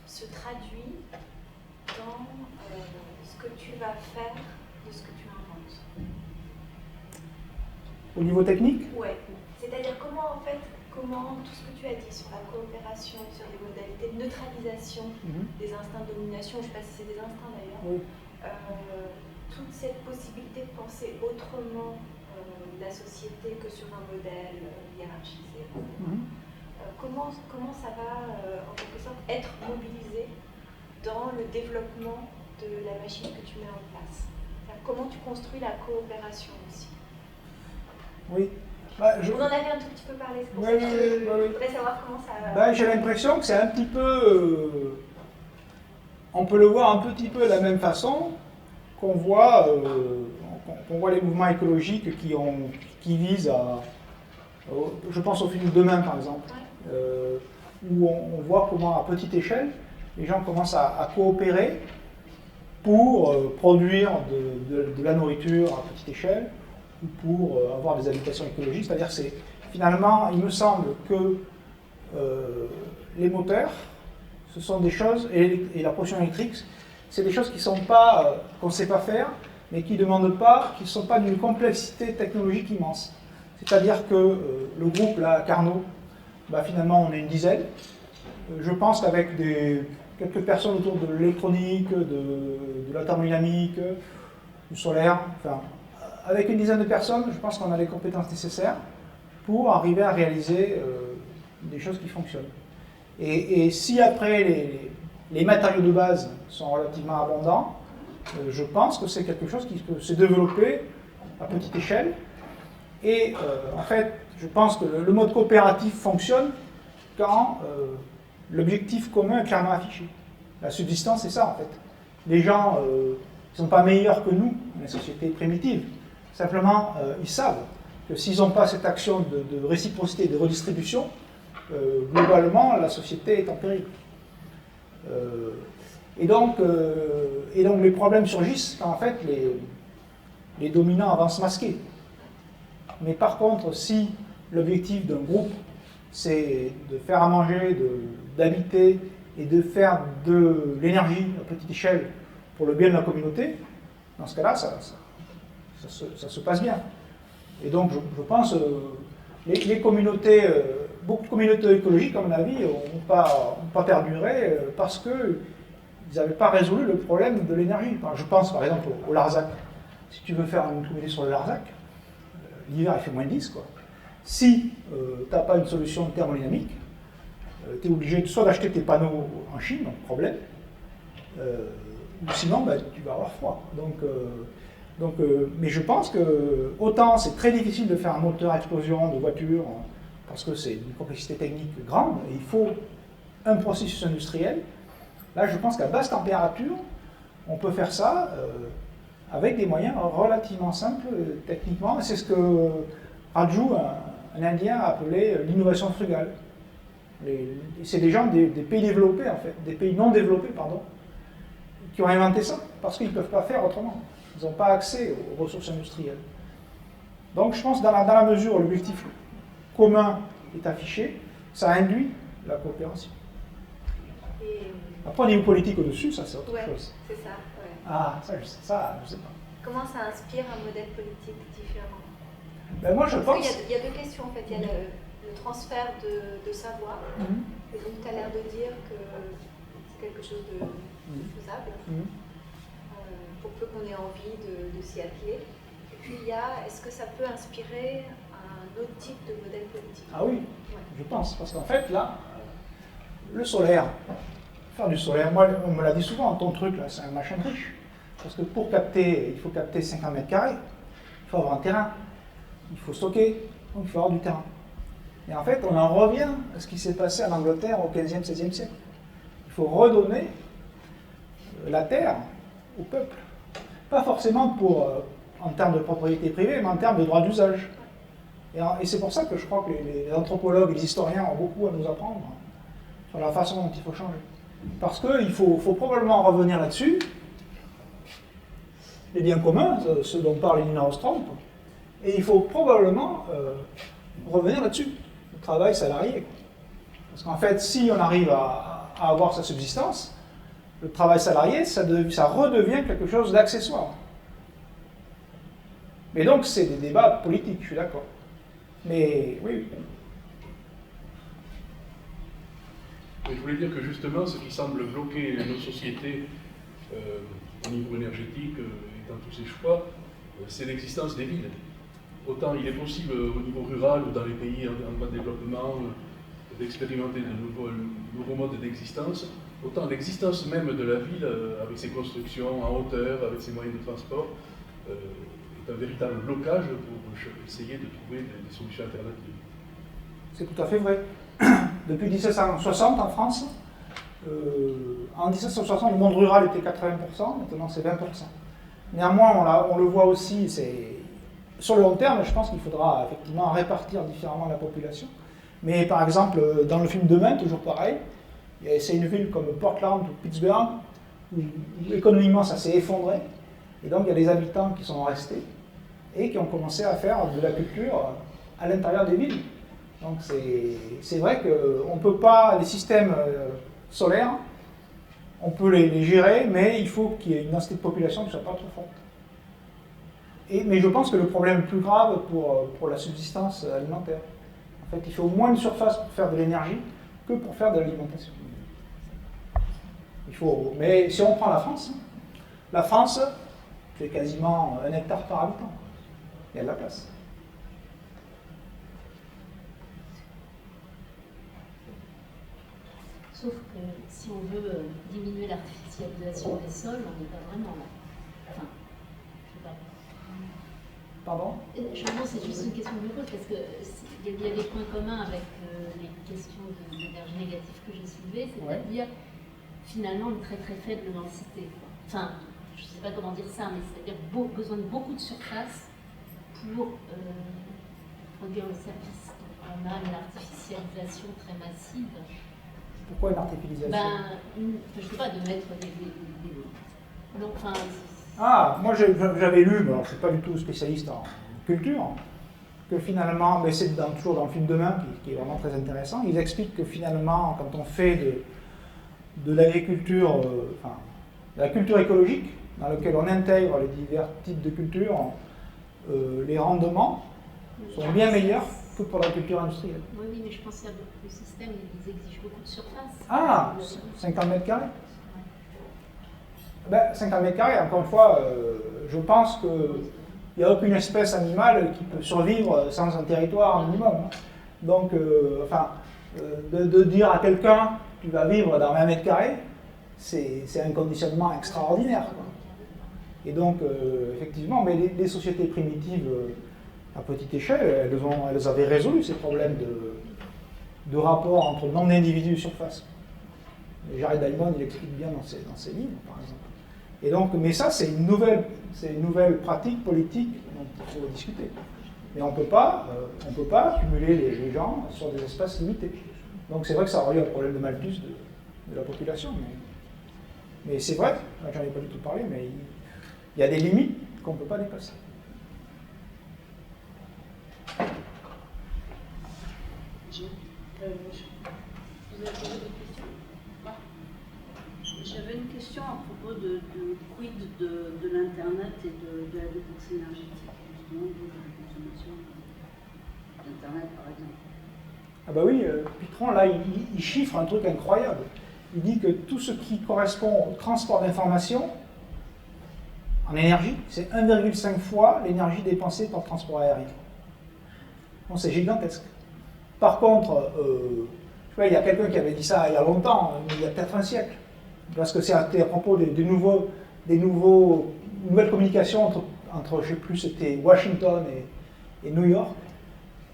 se traduit dans ce que tu vas faire de ce que tu inventes? Au niveau technique? Ouais. C'est-à-dire comment en fait comment tout ce que tu as dit sur la coopération, sur les modalités de neutralisation des instincts de domination, je ne sais pas si c'est des instincts d'ailleurs, Oui. toute cette possibilité de penser autrement la société que sur un modèle hiérarchisé. Comment ça va, en quelque sorte, être mobilisé dans le développement de la machine que tu mets en place? Comment tu construis la coopération aussi? Oui. On en avait un tout petit peu parlé, c'est pour ça que je voudrais savoir comment ça... J'ai l'impression que c'est un petit peu... on peut le voir un petit peu de la même façon qu'on voit les mouvements écologiques qui visent à... je pense au film Demain, par exemple, où on voit comment, à petite échelle, les gens commencent à coopérer pour produire de la nourriture à petite échelle, ou pour avoir des habitations écologiques. C'est-à-dire que finalement, il me semble que les moteurs, ce sont des choses, et la production électrique, c'est des choses qu'on ne sait pas faire, mais qui ne sont pas d'une complexité technologique immense. C'est-à-dire que le groupe, là, Carnot, finalement, on est une dizaine. Je pense qu'avec quelques personnes autour de l'électronique, de la thermodynamique, du solaire, enfin, avec une dizaine de personnes, je pense qu'on a les compétences nécessaires pour arriver à réaliser des choses qui fonctionnent. Et si après les matériaux de base sont relativement abondants, je pense que c'est quelque chose qui peut se développer à petite échelle. Et en fait, je pense que le mode coopératif fonctionne quand l'objectif commun est clairement affiché. La subsistance, c'est ça en fait. Les gens ne sont pas meilleurs que nous, la société primitive. Simplement, ils savent que s'ils n'ont pas cette action de réciprocité et de redistribution, globalement, la société est en péril. Et donc, les problèmes surgissent quand en fait les dominants avancent masqués. Mais par contre, si l'objectif d'un groupe, c'est de faire à manger, d'habiter et de faire de l'énergie à petite échelle pour le bien de la communauté, dans ce cas-là, ça se passe bien. Et donc, je pense, les communautés, beaucoup de communautés écologiques, à mon avis, n'ont pas perduré parce qu'ils n'avaient pas résolu le problème de l'énergie. Je pense par exemple au Larzac. Si tu veux faire une communauté sur le Larzac, l'hiver il fait moins 10, quoi. Si tu n'as pas une solution thermodynamique, tu es obligé soit d'acheter tes panneaux en Chine, donc problème, ou sinon tu vas avoir froid. Mais je pense que autant c'est très difficile de faire un moteur à explosion de voiture, parce que c'est une complexité technique grande, et il faut un processus industriel. Là, je pense qu'à basse température, on peut faire ça avec des moyens relativement simples techniquement. C'est ce que Raju, un Indien, a appelé l'innovation frugale. C'est des gens des pays développés, en fait, des pays non développés, pardon, qui ont inventé ça, parce qu'ils ne peuvent pas faire autrement. Ils n'ont pas accès aux ressources industrielles. Donc je pense que dans la mesure où l'objectif commun est affiché, ça induit la coopération. Après, au niveau politique au-dessus, ça c'est autre chose. C'est ça, ouais. Ah, ça je sais pas. Comment ça inspire un modèle politique différent? Moi je pense... Il y a deux questions en fait. Il y a le transfert de savoir. Et donc tu as l'air de dire que c'est quelque chose de faisable. Pour peu qu'on ait envie de s'y atteler. Et puis il y a, est-ce que ça peut inspirer un autre type de modèle politique? Ah oui, je pense. Parce qu'en fait, là, le solaire, faire du solaire, moi on me l'a dit souvent, ton truc là, c'est un machin riche. Parce que pour capter, il faut capter 50 mètres carrés, il faut avoir un terrain, il faut stocker, donc il faut avoir du terrain. Et en fait, on en revient à ce qui s'est passé en Angleterre au 15e, 16e siècle. Il faut redonner la terre au peuple. Pas forcément en termes de propriété privée, mais en termes de droit d'usage. Et c'est pour ça que je crois que les anthropologues et les historiens ont beaucoup à nous apprendre sur la façon dont il faut changer. Parce qu'il faut probablement revenir là-dessus. Les biens communs, ce dont parle Nina Ostrom, et il faut probablement revenir là-dessus, le travail salarié. Parce qu'en fait, si on arrive à avoir sa subsistance, le travail salarié, ça redevient quelque chose d'accessoire. Mais donc, c'est des débats politiques, je suis d'accord. Mais oui. Je voulais dire que justement, ce qui semble bloquer nos sociétés au niveau énergétique et dans tous ces choix, c'est l'existence des villes. Autant il est possible au niveau rural ou dans les pays en voie de développement d'expérimenter de nouveaux modes d'existence, autant l'existence même de la ville, avec ses constructions en hauteur, avec ses moyens de transport, est un véritable blocage pour essayer de trouver des solutions alternatives. C'est tout à fait vrai. Depuis 1760 en France, en 1760 le monde rural était 80%, maintenant c'est 20%. Néanmoins, on le voit aussi, sur le long terme, je pense qu'il faudra effectivement répartir différemment la population. Mais par exemple, dans le film Demain, toujours pareil, c'est une ville comme Portland ou Pittsburgh, où économiquement ça s'est effondré, et donc il y a des habitants qui sont restés, et qui ont commencé à faire de la culture à l'intérieur des villes. Donc c'est vrai qu'on ne peut pas, les systèmes solaires, on peut les gérer, mais il faut qu'il y ait une densité de population qui ne soit pas trop forte. Mais je pense que le problème est plus grave pour la subsistance alimentaire. En fait, il faut moins de surface pour faire de l'énergie que pour faire de l'alimentation. Mais si on prend la France, c'est quasiment 1 hectare par habitant. Il y a de la place. Sauf que si on veut diminuer l'artificialisation des sols, on n'est pas vraiment là. Enfin, je sais pas. Pardon ? Justement, c'est juste une question que je me pose, parce qu'il y a des points communs avec les questions d'énergie négative que j'ai soulevées, c'est-à-dire finalement une très très faible densité. Enfin, je ne sais pas comment dire ça, mais c'est-à-dire besoin de beaucoup de surface pour produire le service. Donc, on a une artificialisation très massive. Pourquoi une artificialisation ? Je ne sais pas, de mettre des... Donc, enfin... Ah, moi j'avais lu, alors je ne suis pas du tout spécialiste en culture, que finalement, mais c'est toujours dans le film Demain qui est vraiment très intéressant, ils expliquent que finalement, quand on fait de l'agriculture, de la culture écologique, dans laquelle on intègre les divers types de cultures, les rendements sont bien meilleurs que pour la culture industrielle. Oui, mais je pense que le système, ils exigent beaucoup de surface. Ah, 50 mètres carrés. 50 mètres carrés, encore une fois, je pense qu'il n'y a aucune espèce animale qui peut survivre sans un territoire minimum. Donc, de dire à quelqu'un tu vas vivre dans 20 mètres carrés, c'est un conditionnement extraordinaire, quoi. Et donc, effectivement, mais les sociétés primitives à petite échelle, elles avaient résolu ces problèmes de rapport entre le nombre d'individus et surface. Jared Diamond, il explique bien dans ses livres, par exemple. Et donc, mais ça, c'est une nouvelle pratique politique dont il faut discuter. Mais on ne peut pas cumuler les gens sur des espaces limités. Donc c'est vrai que ça aurait eu un problème de malthus de la population. Mais c'est vrai, j'en ai pas du tout parlé, mais il y a des limites qu'on ne peut pas dépasser. Vous avez posé des questions ? J'avais une question à propos de quid de l'Internet et de la dépense énergétique, justement, de la consommation d'Internet, par exemple. Ah bah oui, Pitron, là, il chiffre un truc incroyable. Il dit que tout ce qui correspond au transport d'informations en énergie, c'est 1,5 fois l'énergie dépensée par le transport aérien. Bon, c'est gigantesque. Par contre, il y a quelqu'un qui avait dit ça il y a longtemps, il y a peut-être un siècle. Parce que c'était à propos des nouvelles communications entre je ne sais plus, c'était Washington et New York.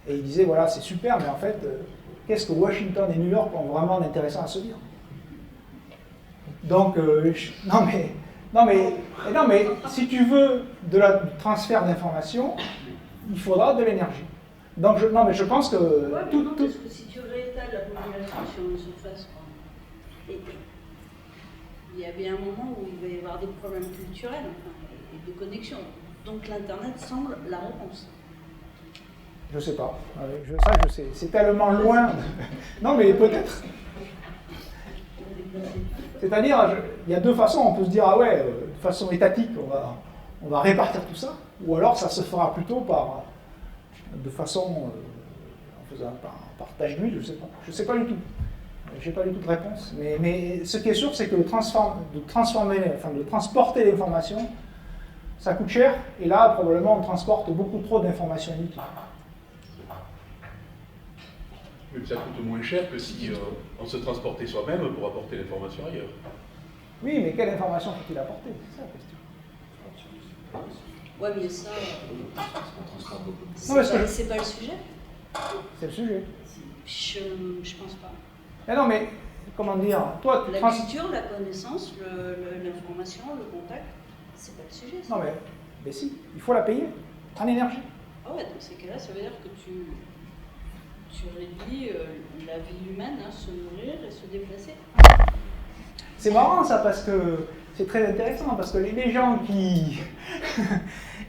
Et il disait, voilà, c'est super, mais en fait, qu'est-ce que Washington et New York ont vraiment d'intéressant à se dire? Donc, non mais, si tu veux du transfert d'informations, il faudra de l'énergie. Donc, je pense que... Ouais, parce que si tu réétales la population sur une surface, il y a bien un moment où il va y avoir des problèmes culturels et de connexion. Donc l'Internet semble la réponse. Je sais pas. Ça, je sais. C'est tellement loin. Non, mais peut-être. C'est-à-dire, il y a deux façons. On peut se dire, ah ouais, de façon étatique, on va répartir tout ça. Ou alors, ça se fera plutôt en faisant par partage d'huile, je sais pas. Je sais pas du tout. Je n'ai pas du tout de réponse. Mais ce qui est sûr, c'est que de transporter l'information, ça coûte cher. Et là, probablement, on transporte beaucoup trop d'informations inutiles. Mais ça coûte moins cher que si on se transportait soi-même pour apporter l'information ailleurs. Oui, mais quelle information faut-il apporter? C'est ça la question. Ouais, mais ça, c'est pas le sujet. C'est le sujet. Je pense pas. Mais non, mais comment dire? Toi, La culture, la connaissance, l'information, le contact, c'est pas le sujet. Ça. Non, mais si, il faut la payer en énergie. Ah ouais, dans ces cas-là, ça veut dire que tu réduis la vie humaine à se nourrir et se déplacer. C'est marrant ça, parce que c'est très intéressant, parce que les gens qui...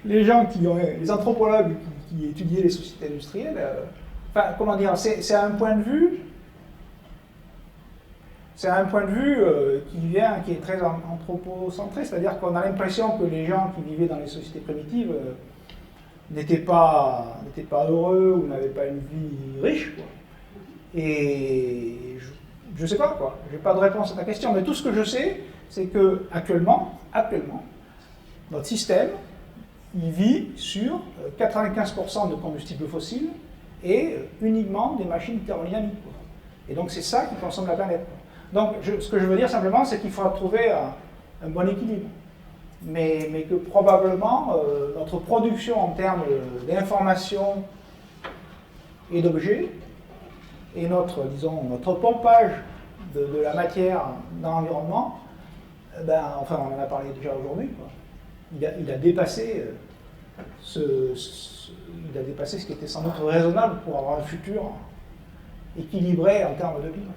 les anthropologues qui étudiaient les sociétés industrielles, enfin, comment dire, c'est un point de vue... C'est un point de vue qui est très anthropocentré, c'est-à-dire qu'on a l'impression que les gens qui vivaient dans les sociétés primitives n'étaient pas heureux ou n'avaient pas une vie riche, quoi. Et je ne sais pas, quoi. Je n'ai pas de réponse à ta question, mais tout ce que je sais, c'est que actuellement, notre système, il vit sur 95% de combustibles fossiles et uniquement des machines thermodynamiques, quoi. Et donc c'est ça qui consomme la planète, quoi. Donc, ce que je veux dire simplement, c'est qu'il faudra trouver un bon équilibre. Mais que probablement, notre production en termes d'information et d'objets, et notre pompage de la matière dans l'environnement, enfin, on en a parlé déjà aujourd'hui, quoi. Il a dépassé ce qui était sans doute raisonnable pour avoir un futur équilibré en termes de climat.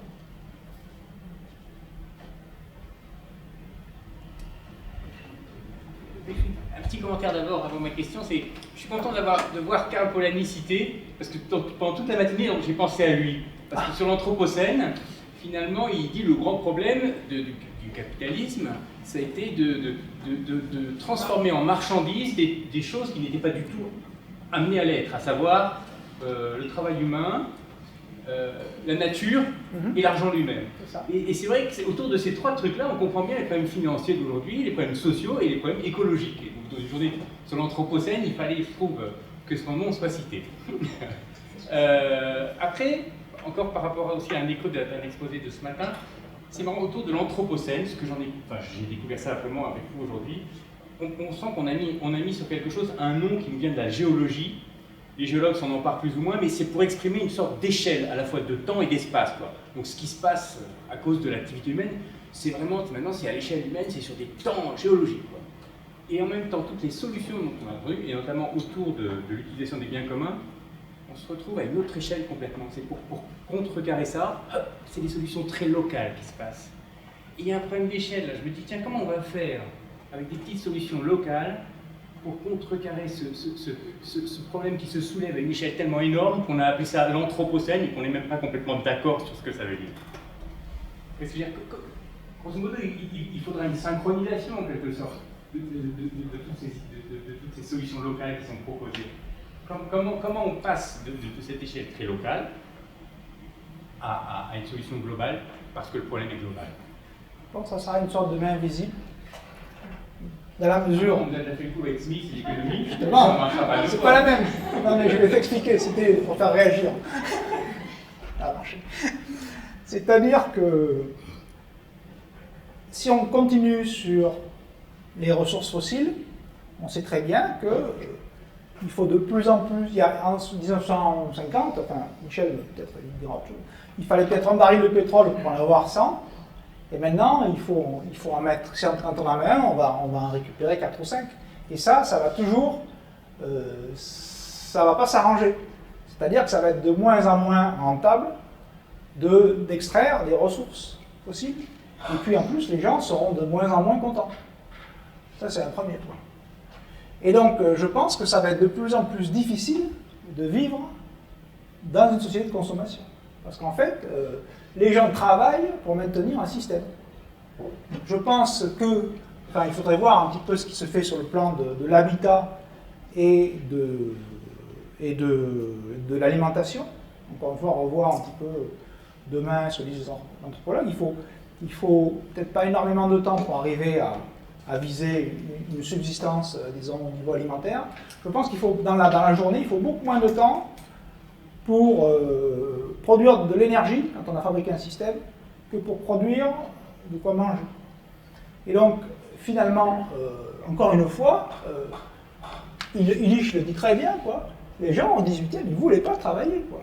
Un petit commentaire d'abord avant ma question, c'est je suis content de voir Karl Polanyi cité, parce que pendant toute la matinée, j'ai pensé à lui. Parce que sur l'Anthropocène, finalement, il dit le grand problème du capitalisme, ça a été de transformer en marchandises des choses qui n'étaient pas du tout amenées à l'être, à savoir le travail humain, la nature et l'argent lui-même. Et c'est vrai que autour de ces trois trucs-là, on comprend bien les problèmes financiers d'aujourd'hui, les problèmes sociaux et les problèmes écologiques. Et donc, aujourd'hui, sur l'Anthropocène, il fallait, je trouve, que son nom soit cité. Après, encore par rapport aussi à un écho d'un exposé de ce matin, c'est marrant, autour de l'Anthropocène, ce que j'ai découvert ça simplement avec vous aujourd'hui, on sent qu'on a mis sur quelque chose un nom qui nous vient de la géologie. Les géologues s'en emparent plus ou moins, mais c'est pour exprimer une sorte d'échelle, à la fois de temps et d'espace, quoi. Donc ce qui se passe à cause de l'activité humaine, c'est vraiment, maintenant c'est à l'échelle humaine, c'est sur des temps géologiques, quoi. Et en même temps, toutes les solutions dont on a vues, et notamment autour de l'utilisation des biens communs, on se retrouve à une autre échelle complètement. C'est pour contrecarrer ça, c'est des solutions très locales qui se passent. Et il y a un problème d'échelle, là. Je me dis, tiens, comment on va faire avec des petites solutions locales pour contrecarrer ce problème qui se soulève à une échelle tellement énorme qu'on a appelé ça l'Anthropocène et qu'on n'est même pas complètement d'accord sur ce que ça veut dire. Qu'est-ce que je veux dire? Grosso modo, il faudra une synchronisation en quelque sorte de toutes ces solutions locales qui sont proposées. Comment on passe de cette échelle très locale à une solution globale parce que le problème est global? Donc ça sera une sorte de main invisible. Dans la mesure. On a fait le coup avec Smith et l'économie. Non, c'est pas la même. Non, mais je vais t'expliquer, c'était pour faire réagir. Ça a marché. C'est-à-dire que si on continue sur les ressources fossiles, on sait très bien qu'il faut de plus en plus. Il y a en 1950, enfin, Michel peut-être il dira autre chose, il fallait peut-être un baril de pétrole pour en avoir 100. Et maintenant, il faut en mettre, quand on en met un, on va en récupérer 4 ou 5. Et ça va toujours, ça va pas s'arranger. C'est-à-dire que ça va être de moins en moins rentable d'extraire des ressources fossiles. Et puis en plus, les gens seront de moins en moins contents. Ça, c'est un premier point. Et donc, je pense que ça va être de plus en plus difficile de vivre dans une société de consommation. Parce qu'en fait, les gens travaillent pour maintenir un système. Je pense que, enfin, il faudrait voir un petit peu ce qui se fait sur le plan de l'habitat et de l'alimentation. Encore une fois, revoir un petit peu demain, se disent les anthropologues, il faut peut-être pas énormément de temps pour arriver à viser une subsistance, disons, au niveau alimentaire. Je pense qu'il faut, dans la journée, il faut beaucoup moins de temps pour produire de l'énergie, quand on a fabriqué un système, que pour produire de quoi manger. Et donc, finalement, encore une fois, Illich le dit très bien, quoi. Les gens au 18e, ils ne voulaient pas travailler, quoi.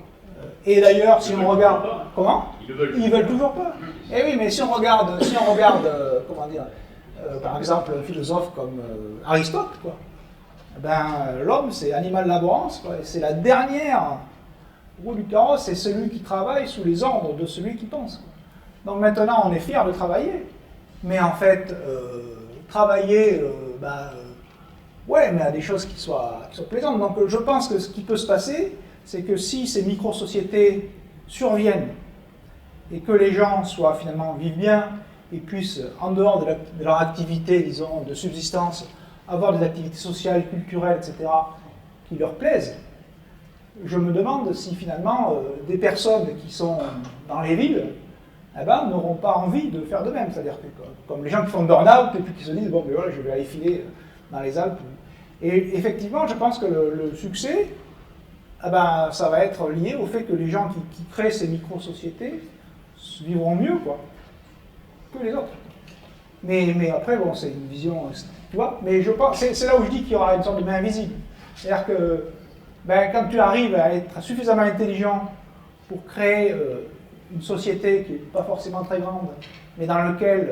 Et d'ailleurs, si on regarde... Comment ? Ils veulent toujours pas. Eh oui, mais si on regarde comment dire, par exemple, un philosophe comme Aristote, quoi, ben, l'homme, c'est animal laborance, quoi, et c'est la dernière roue du carrosse, c'est celui qui travaille sous les ordres de celui qui pense, quoi. Donc maintenant, on est fiers de travailler, mais en fait, travailler, ouais, mais à des choses qui soient plaisantes. Donc je pense que ce qui peut se passer, c'est que si ces micro-sociétés surviennent et que les gens vivent bien et puissent, en dehors de leur activité, disons, de subsistance, avoir des activités sociales, culturelles, etc., qui leur plaisent, je me demande si finalement des personnes qui sont dans les villes n'auront pas envie de faire de même. C'est-à-dire que comme les gens qui font burn-out et puis qui se disent, bon, mais voilà, je vais aller filer dans les Alpes. Et effectivement, je pense que le succès, ça va être lié au fait que les gens qui créent ces micro-sociétés vivront mieux, quoi, que les autres. Mais après, bon, c'est une vision, tu vois, mais je pense, c'est là où je dis qu'il y aura une sorte de main invisible. C'est-à-dire que quand tu arrives à être suffisamment intelligent pour créer une société qui n'est pas forcément très grande, mais dans laquelle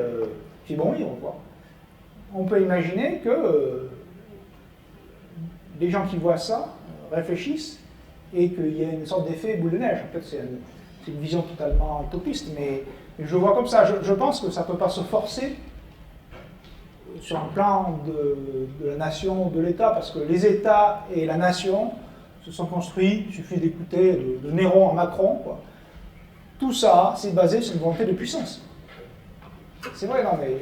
tu es bon vivre, quoi, on peut imaginer que les gens qui voient ça réfléchissent et qu'il y ait une sorte d'effet boule de neige. En fait, c'est une vision totalement utopiste, mais je vois comme ça. Je pense que ça ne peut pas se forcer sur un plan de la nation, de l'État, parce que les États et la nation se sont construits, il suffit d'écouter de Néron à Macron, quoi. Tout ça, c'est basé sur une volonté de puissance. C'est vrai, non, mais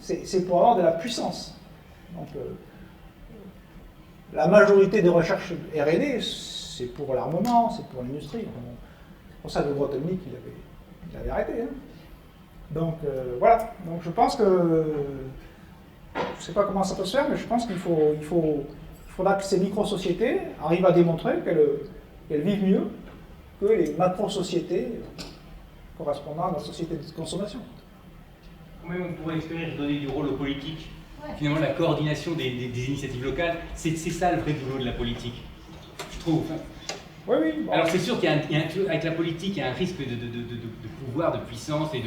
c'est pour avoir de la puissance. Donc, la majorité des recherches R&D, c'est pour l'armement, c'est pour l'industrie. C'est pour ça que Grothendieck, il avait arrêté. Hein. Donc, voilà. Donc, je pense que... Je ne sais pas comment ça peut se faire, mais je pense qu'il faudra que ces micro-sociétés arrivent à démontrer qu'elles vivent mieux que les macro-sociétés correspondant à la société de consommation. Comment on pourrait espérer donner du rôle aux politiques ? Finalement, la coordination des initiatives locales, c'est ça le vrai boulot de la politique, je trouve. Oui, oui. Bon. Alors c'est sûr qu'avec la politique, il y a un risque de pouvoir, de puissance et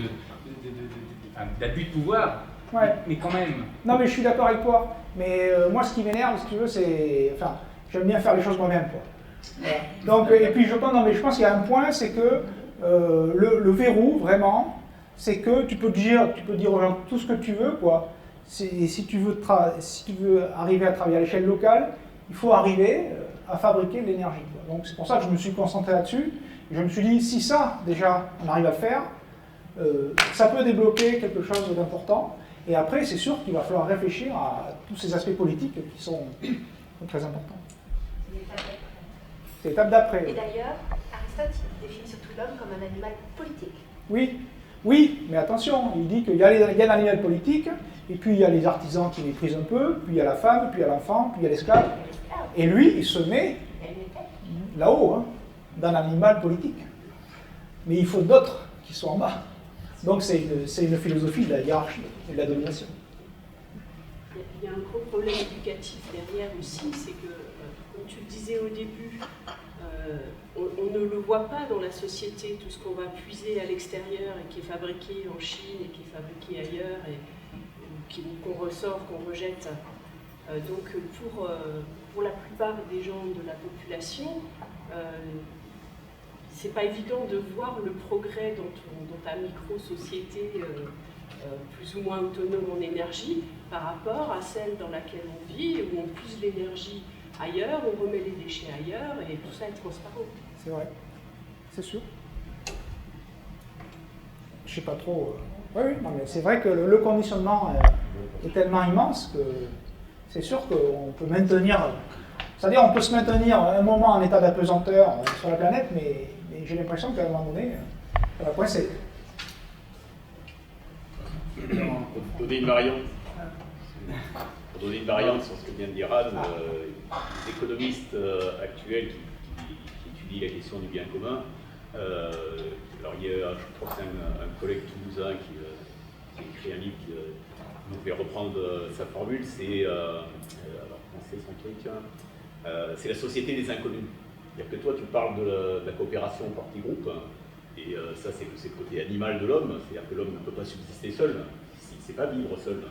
d'abus de pouvoir, ouais. Mais quand même. Non, mais je suis d'accord avec toi. Mais moi, ce qui m'énerve, si tu veux, c'est... Enfin, j'aime bien faire les choses moi-même, quoi. Voilà. Donc, et puis je pense qu'il y a un point, c'est que le verrou, vraiment, c'est que tu peux dire aux gens tout ce que tu veux, quoi. Si tu veux arriver à travailler à l'échelle locale, il faut arriver à fabriquer de l'énergie. Donc c'est pour ça que je me suis concentré là-dessus. Je me suis dit, si ça, déjà, on arrive à le faire, ça peut débloquer quelque chose d'important. Et après, c'est sûr qu'il va falloir réfléchir à tous ces aspects politiques qui sont très importants. C'est l'étape d'après. Et d'ailleurs, Aristote définit surtout l'homme comme un animal politique. Oui, mais attention, il dit qu'il y a l'animal politique, et puis il y a les artisans qui méprisent un peu, puis il y a la femme, puis il y a l'enfant, puis il y a l'esclave. Et lui, il se met là-haut, hein, dans l'animal politique. Mais il faut d'autres qui sont en bas. Donc c'est une philosophie de la hiérarchie et de la domination. Il y a un gros problème éducatif derrière aussi, c'est que, comme tu le disais au début, on ne le voit pas dans la société, tout ce qu'on va puiser à l'extérieur et qui est fabriqué en Chine et qui est fabriqué ailleurs et qu'on ressort, qu'on rejette. Donc pour la plupart des gens de la population, c'est pas évident de voir le progrès dans ta micro-société plus ou moins autonome en énergie par rapport à celle dans laquelle on vit, où on puise l'énergie ailleurs, on remet les déchets ailleurs, et tout ça est transparent. C'est vrai, c'est sûr. Je sais pas trop... Oui, non, mais c'est vrai que le conditionnement est tellement immense que c'est sûr qu'on peut maintenir... C'est-à-dire on peut se maintenir un moment en état d'apesanteur sur la planète, mais j'ai l'impression qu'à un moment donné, Sur la point C. Pour donner une variante sur ce que vient de dire Anne, les économistes actuels qui étudient la question du bien commun, alors il y a, je crois que c'est un collègue toulousain qui a écrit un livre qui nous fait reprendre sa formule, c'est, alors comment c'est son truc, c'est la société des inconnus. C'est-à-dire que toi tu parles de la coopération partie groupe, et ça c'est le côté animal de l'homme, c'est-à-dire que l'homme ne peut pas subsister seul, il ne sait pas vivre seul.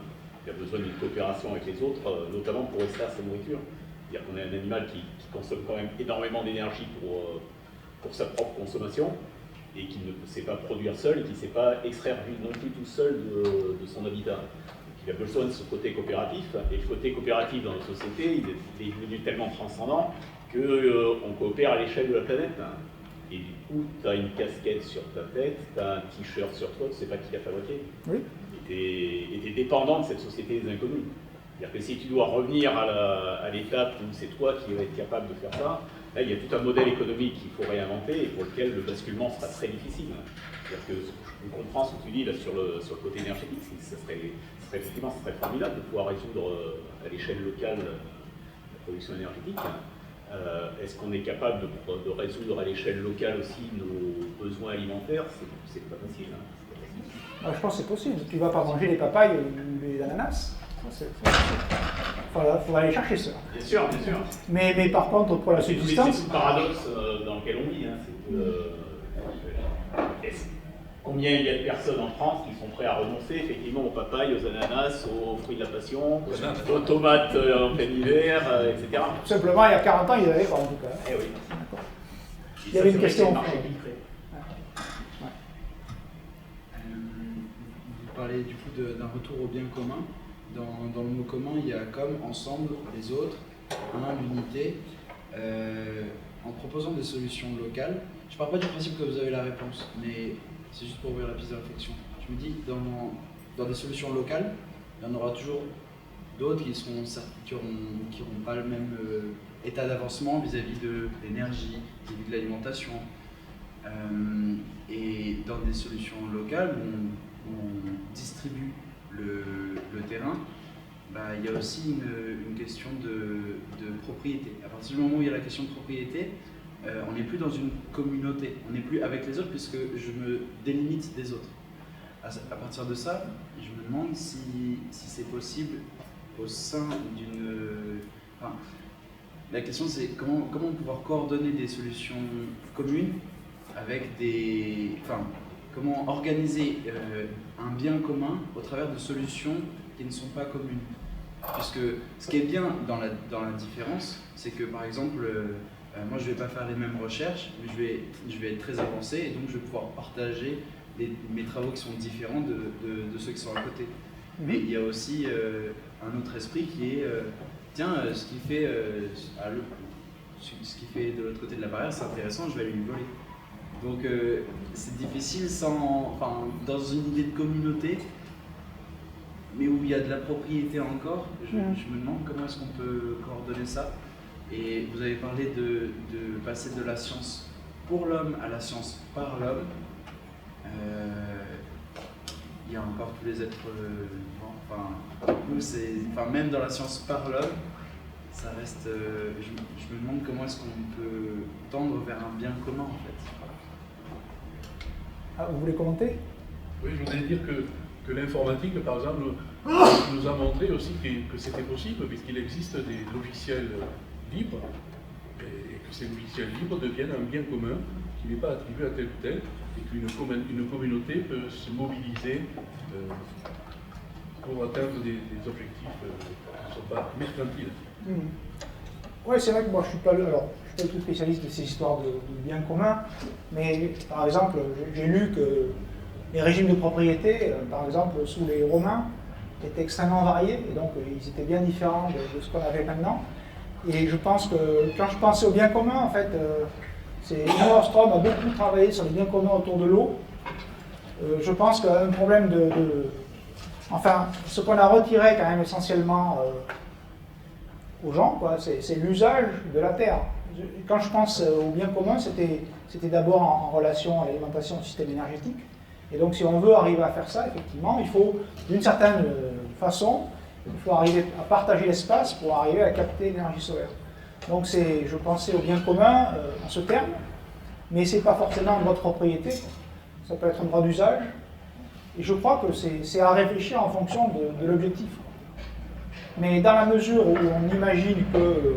Il a besoin d'une coopération avec les autres, notamment pour rester à sa nourriture. C'est-à-dire qu'on est un animal qui consomme quand même énormément d'énergie pour sa propre consommation, et qui ne sait pas produire seul, et qui ne sait pas extraire non plus tout seul de son habitat. Donc, il a besoin de ce côté coopératif, et le côté coopératif dans nos sociétés, il est devenu tellement transcendant qu'on coopère à l'échelle de la planète. Et du coup, tu as une casquette sur ta tête, tu as un t-shirt sur toi, tu ne sais pas qui l'a fabriqué. Oui. Et tu es dépendant de cette société des inconnus. C'est-à-dire que si tu dois revenir à l'étape où c'est toi qui vas être capable de faire ça, là il y a tout un modèle économique qu'il faut réinventer et pour lequel le basculement sera très difficile. C'est-à-dire que je comprends ce que tu dis là sur le côté énergétique, effectivement ce serait formidable de pouvoir résoudre à l'échelle locale la production énergétique. Est-ce qu'on est capable de résoudre à l'échelle locale aussi nos besoins alimentaires? C'est pas facile. Je pense que c'est possible. Tu ne vas pas manger les papayes ou les ananas. Il faudra aller chercher ça. Bien sûr, bien sûr. Mais par contre, pour la subsistance... C'est tout le paradoxe dans lequel on vit. Combien il y a de personnes en France qui sont prêtes à renoncer effectivement aux papayes, aux ananas, aux fruits de la passion, aux tomates en plein hiver, etc. Tout simplement, il y a 40 ans, ils n'avaient pas en tout cas. Eh oui. Il y avait une question. Vous parlez du coup d'un retour au bien commun. Dans le mot commun, il y a comme, ensemble, les autres, un, l'unité, en proposant des solutions locales. Je ne pars pas du principe que vous avez la réponse, mais c'est juste pour ouvrir la piste de réflexion. Je me dis, dans des solutions locales, il y en aura toujours d'autres qui n'auront pas le même état d'avancement vis-à-vis de l'énergie, vis-à-vis de l'alimentation. Et dans des solutions locales où on distribue le terrain, il y a aussi une question de propriété. À partir du moment où il y a la question de propriété, on n'est plus dans une communauté, on n'est plus avec les autres puisque je me délimite des autres. À partir de ça, je me demande si c'est possible au sein d'une... la question c'est comment pouvoir coordonner des solutions communes avec des... comment organiser un bien commun au travers de solutions qui ne sont pas communes. Puisque ce qui est bien dans la différence, c'est que par exemple, moi je ne vais pas faire les mêmes recherches, mais je vais être très avancé et donc je vais pouvoir partager mes travaux qui sont différents de ceux qui sont à côté. Mais il y a aussi un autre esprit qui est, ce qui fait de l'autre côté de la barrière, c'est intéressant, je vais aller lui voler. Donc c'est difficile dans une idée de communauté, mais où il y a de la propriété encore, je me demande comment est-ce qu'on peut coordonner ça. Et vous avez parlé de passer de la science pour l'homme à la science par l'homme. Il y a encore tous les êtres vivants, même dans la science par l'homme, ça reste. Je me demande comment est-ce qu'on peut tendre vers un bien commun en fait. Vous voulez commenter? Oui, je voudrais dire que l'informatique, par exemple, nous a montré aussi que c'était possible, puisqu'il existe des logiciels libres, et que ces logiciels libres deviennent un bien commun qui n'est pas attribué à tel ou tel, et qu'une communauté peut se mobiliser pour atteindre des objectifs qui ne sont pas mercantiles. Oui, c'est vrai que moi je ne suis pas le tout spécialiste de ces histoires de bien commun, mais par exemple, j'ai lu que les régimes de propriété, par exemple sous les Romains, étaient extrêmement variés, et donc ils étaient bien différents de ce qu'on avait maintenant. Et je pense que quand je pensais au bien commun, en fait, Neil Ostrom a beaucoup travaillé sur les biens communs autour de l'eau. Je pense qu'un problème enfin, ce qu'on a retiré quand même essentiellement aux gens, c'est l'usage de la terre. Quand je pense au bien commun, c'était d'abord en relation à l'alimentation du système énergétique. Et donc, si on veut arriver à faire ça, effectivement, il faut, d'une certaine façon, il faut arriver à partager l'espace pour arriver à capter l'énergie solaire. Donc, je pensais au bien commun en ce terme, mais ce n'est pas forcément un droit de propriété. Ça peut être un droit d'usage. Et je crois que c'est à réfléchir en fonction de l'objectif. Mais dans la mesure où on imagine que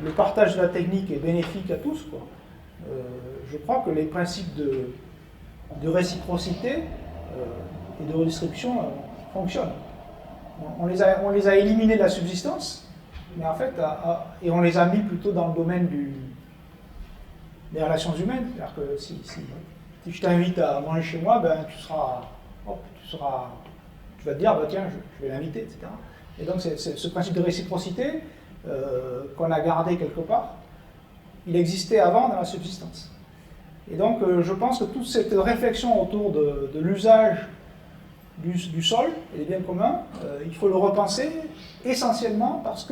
le partage de la technique est bénéfique à tous, quoi, je crois que les principes de réciprocité et de redistribution fonctionnent. On les a éliminés de la subsistance, mais en fait, et on les a mis plutôt dans le domaine des relations humaines. C'est-à-dire que si je t'invite à manger chez moi, ben, tu vas te dire, bah, tiens, je vais l'inviter, etc. Et donc, ce principe de réciprocité qu'on a gardé quelque part, il existait avant dans la subsistance. Et donc, je pense que toute cette réflexion autour de l'usage du sol et des biens communs, il faut le repenser essentiellement parce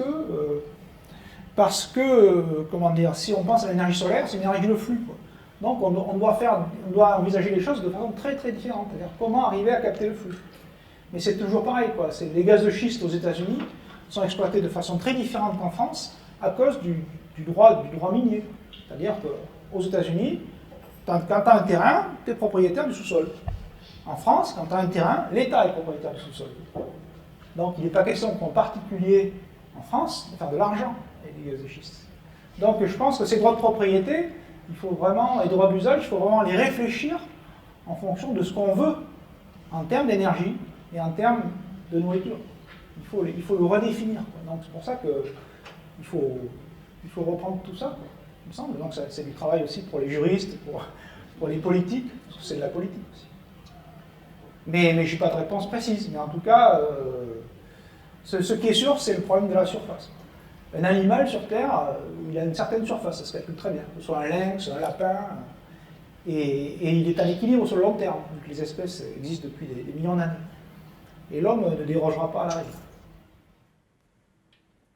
que comment dire, si on pense à l'énergie solaire, c'est une énergie de flux, quoi. Donc, on doit envisager les choses de façon très très différente. C'est-à-dire comment arriver à capter le flux. Mais c'est toujours pareil, quoi. Les gaz de schiste aux États-Unis sont exploités de façon très différente qu'en France à cause du droit minier. C'est-à-dire qu'aux États-Unis, quand tu as un terrain, tu es propriétaire du sous-sol. En France, quand tu as un terrain, l'État est propriétaire du sous-sol. Donc il n'est pas question qu'en particulier en France de faire de l'argent avec les gaz de schiste. Donc je pense que ces droits de propriété, il faut vraiment, et droits d'usage, il faut vraiment les réfléchir en fonction de ce qu'on veut en termes d'énergie et en termes de nourriture. Il faut le redéfinir, quoi. Donc c'est pour ça qu'il faut reprendre tout ça, quoi, il me semble. Donc c'est du travail aussi pour les juristes, pour les politiques, parce que c'est de la politique aussi. Mais je n'ai pas de réponse précise. Mais en tout cas, ce qui est sûr, c'est le problème de la surface. Un animal sur Terre, il a une certaine surface, ça se calcule très bien. Que ce soit un lynx, un lapin, et il est en équilibre sur le long terme, vu que les espèces existent depuis des millions d'années. Et l'homme ne dérogera pas à la règle.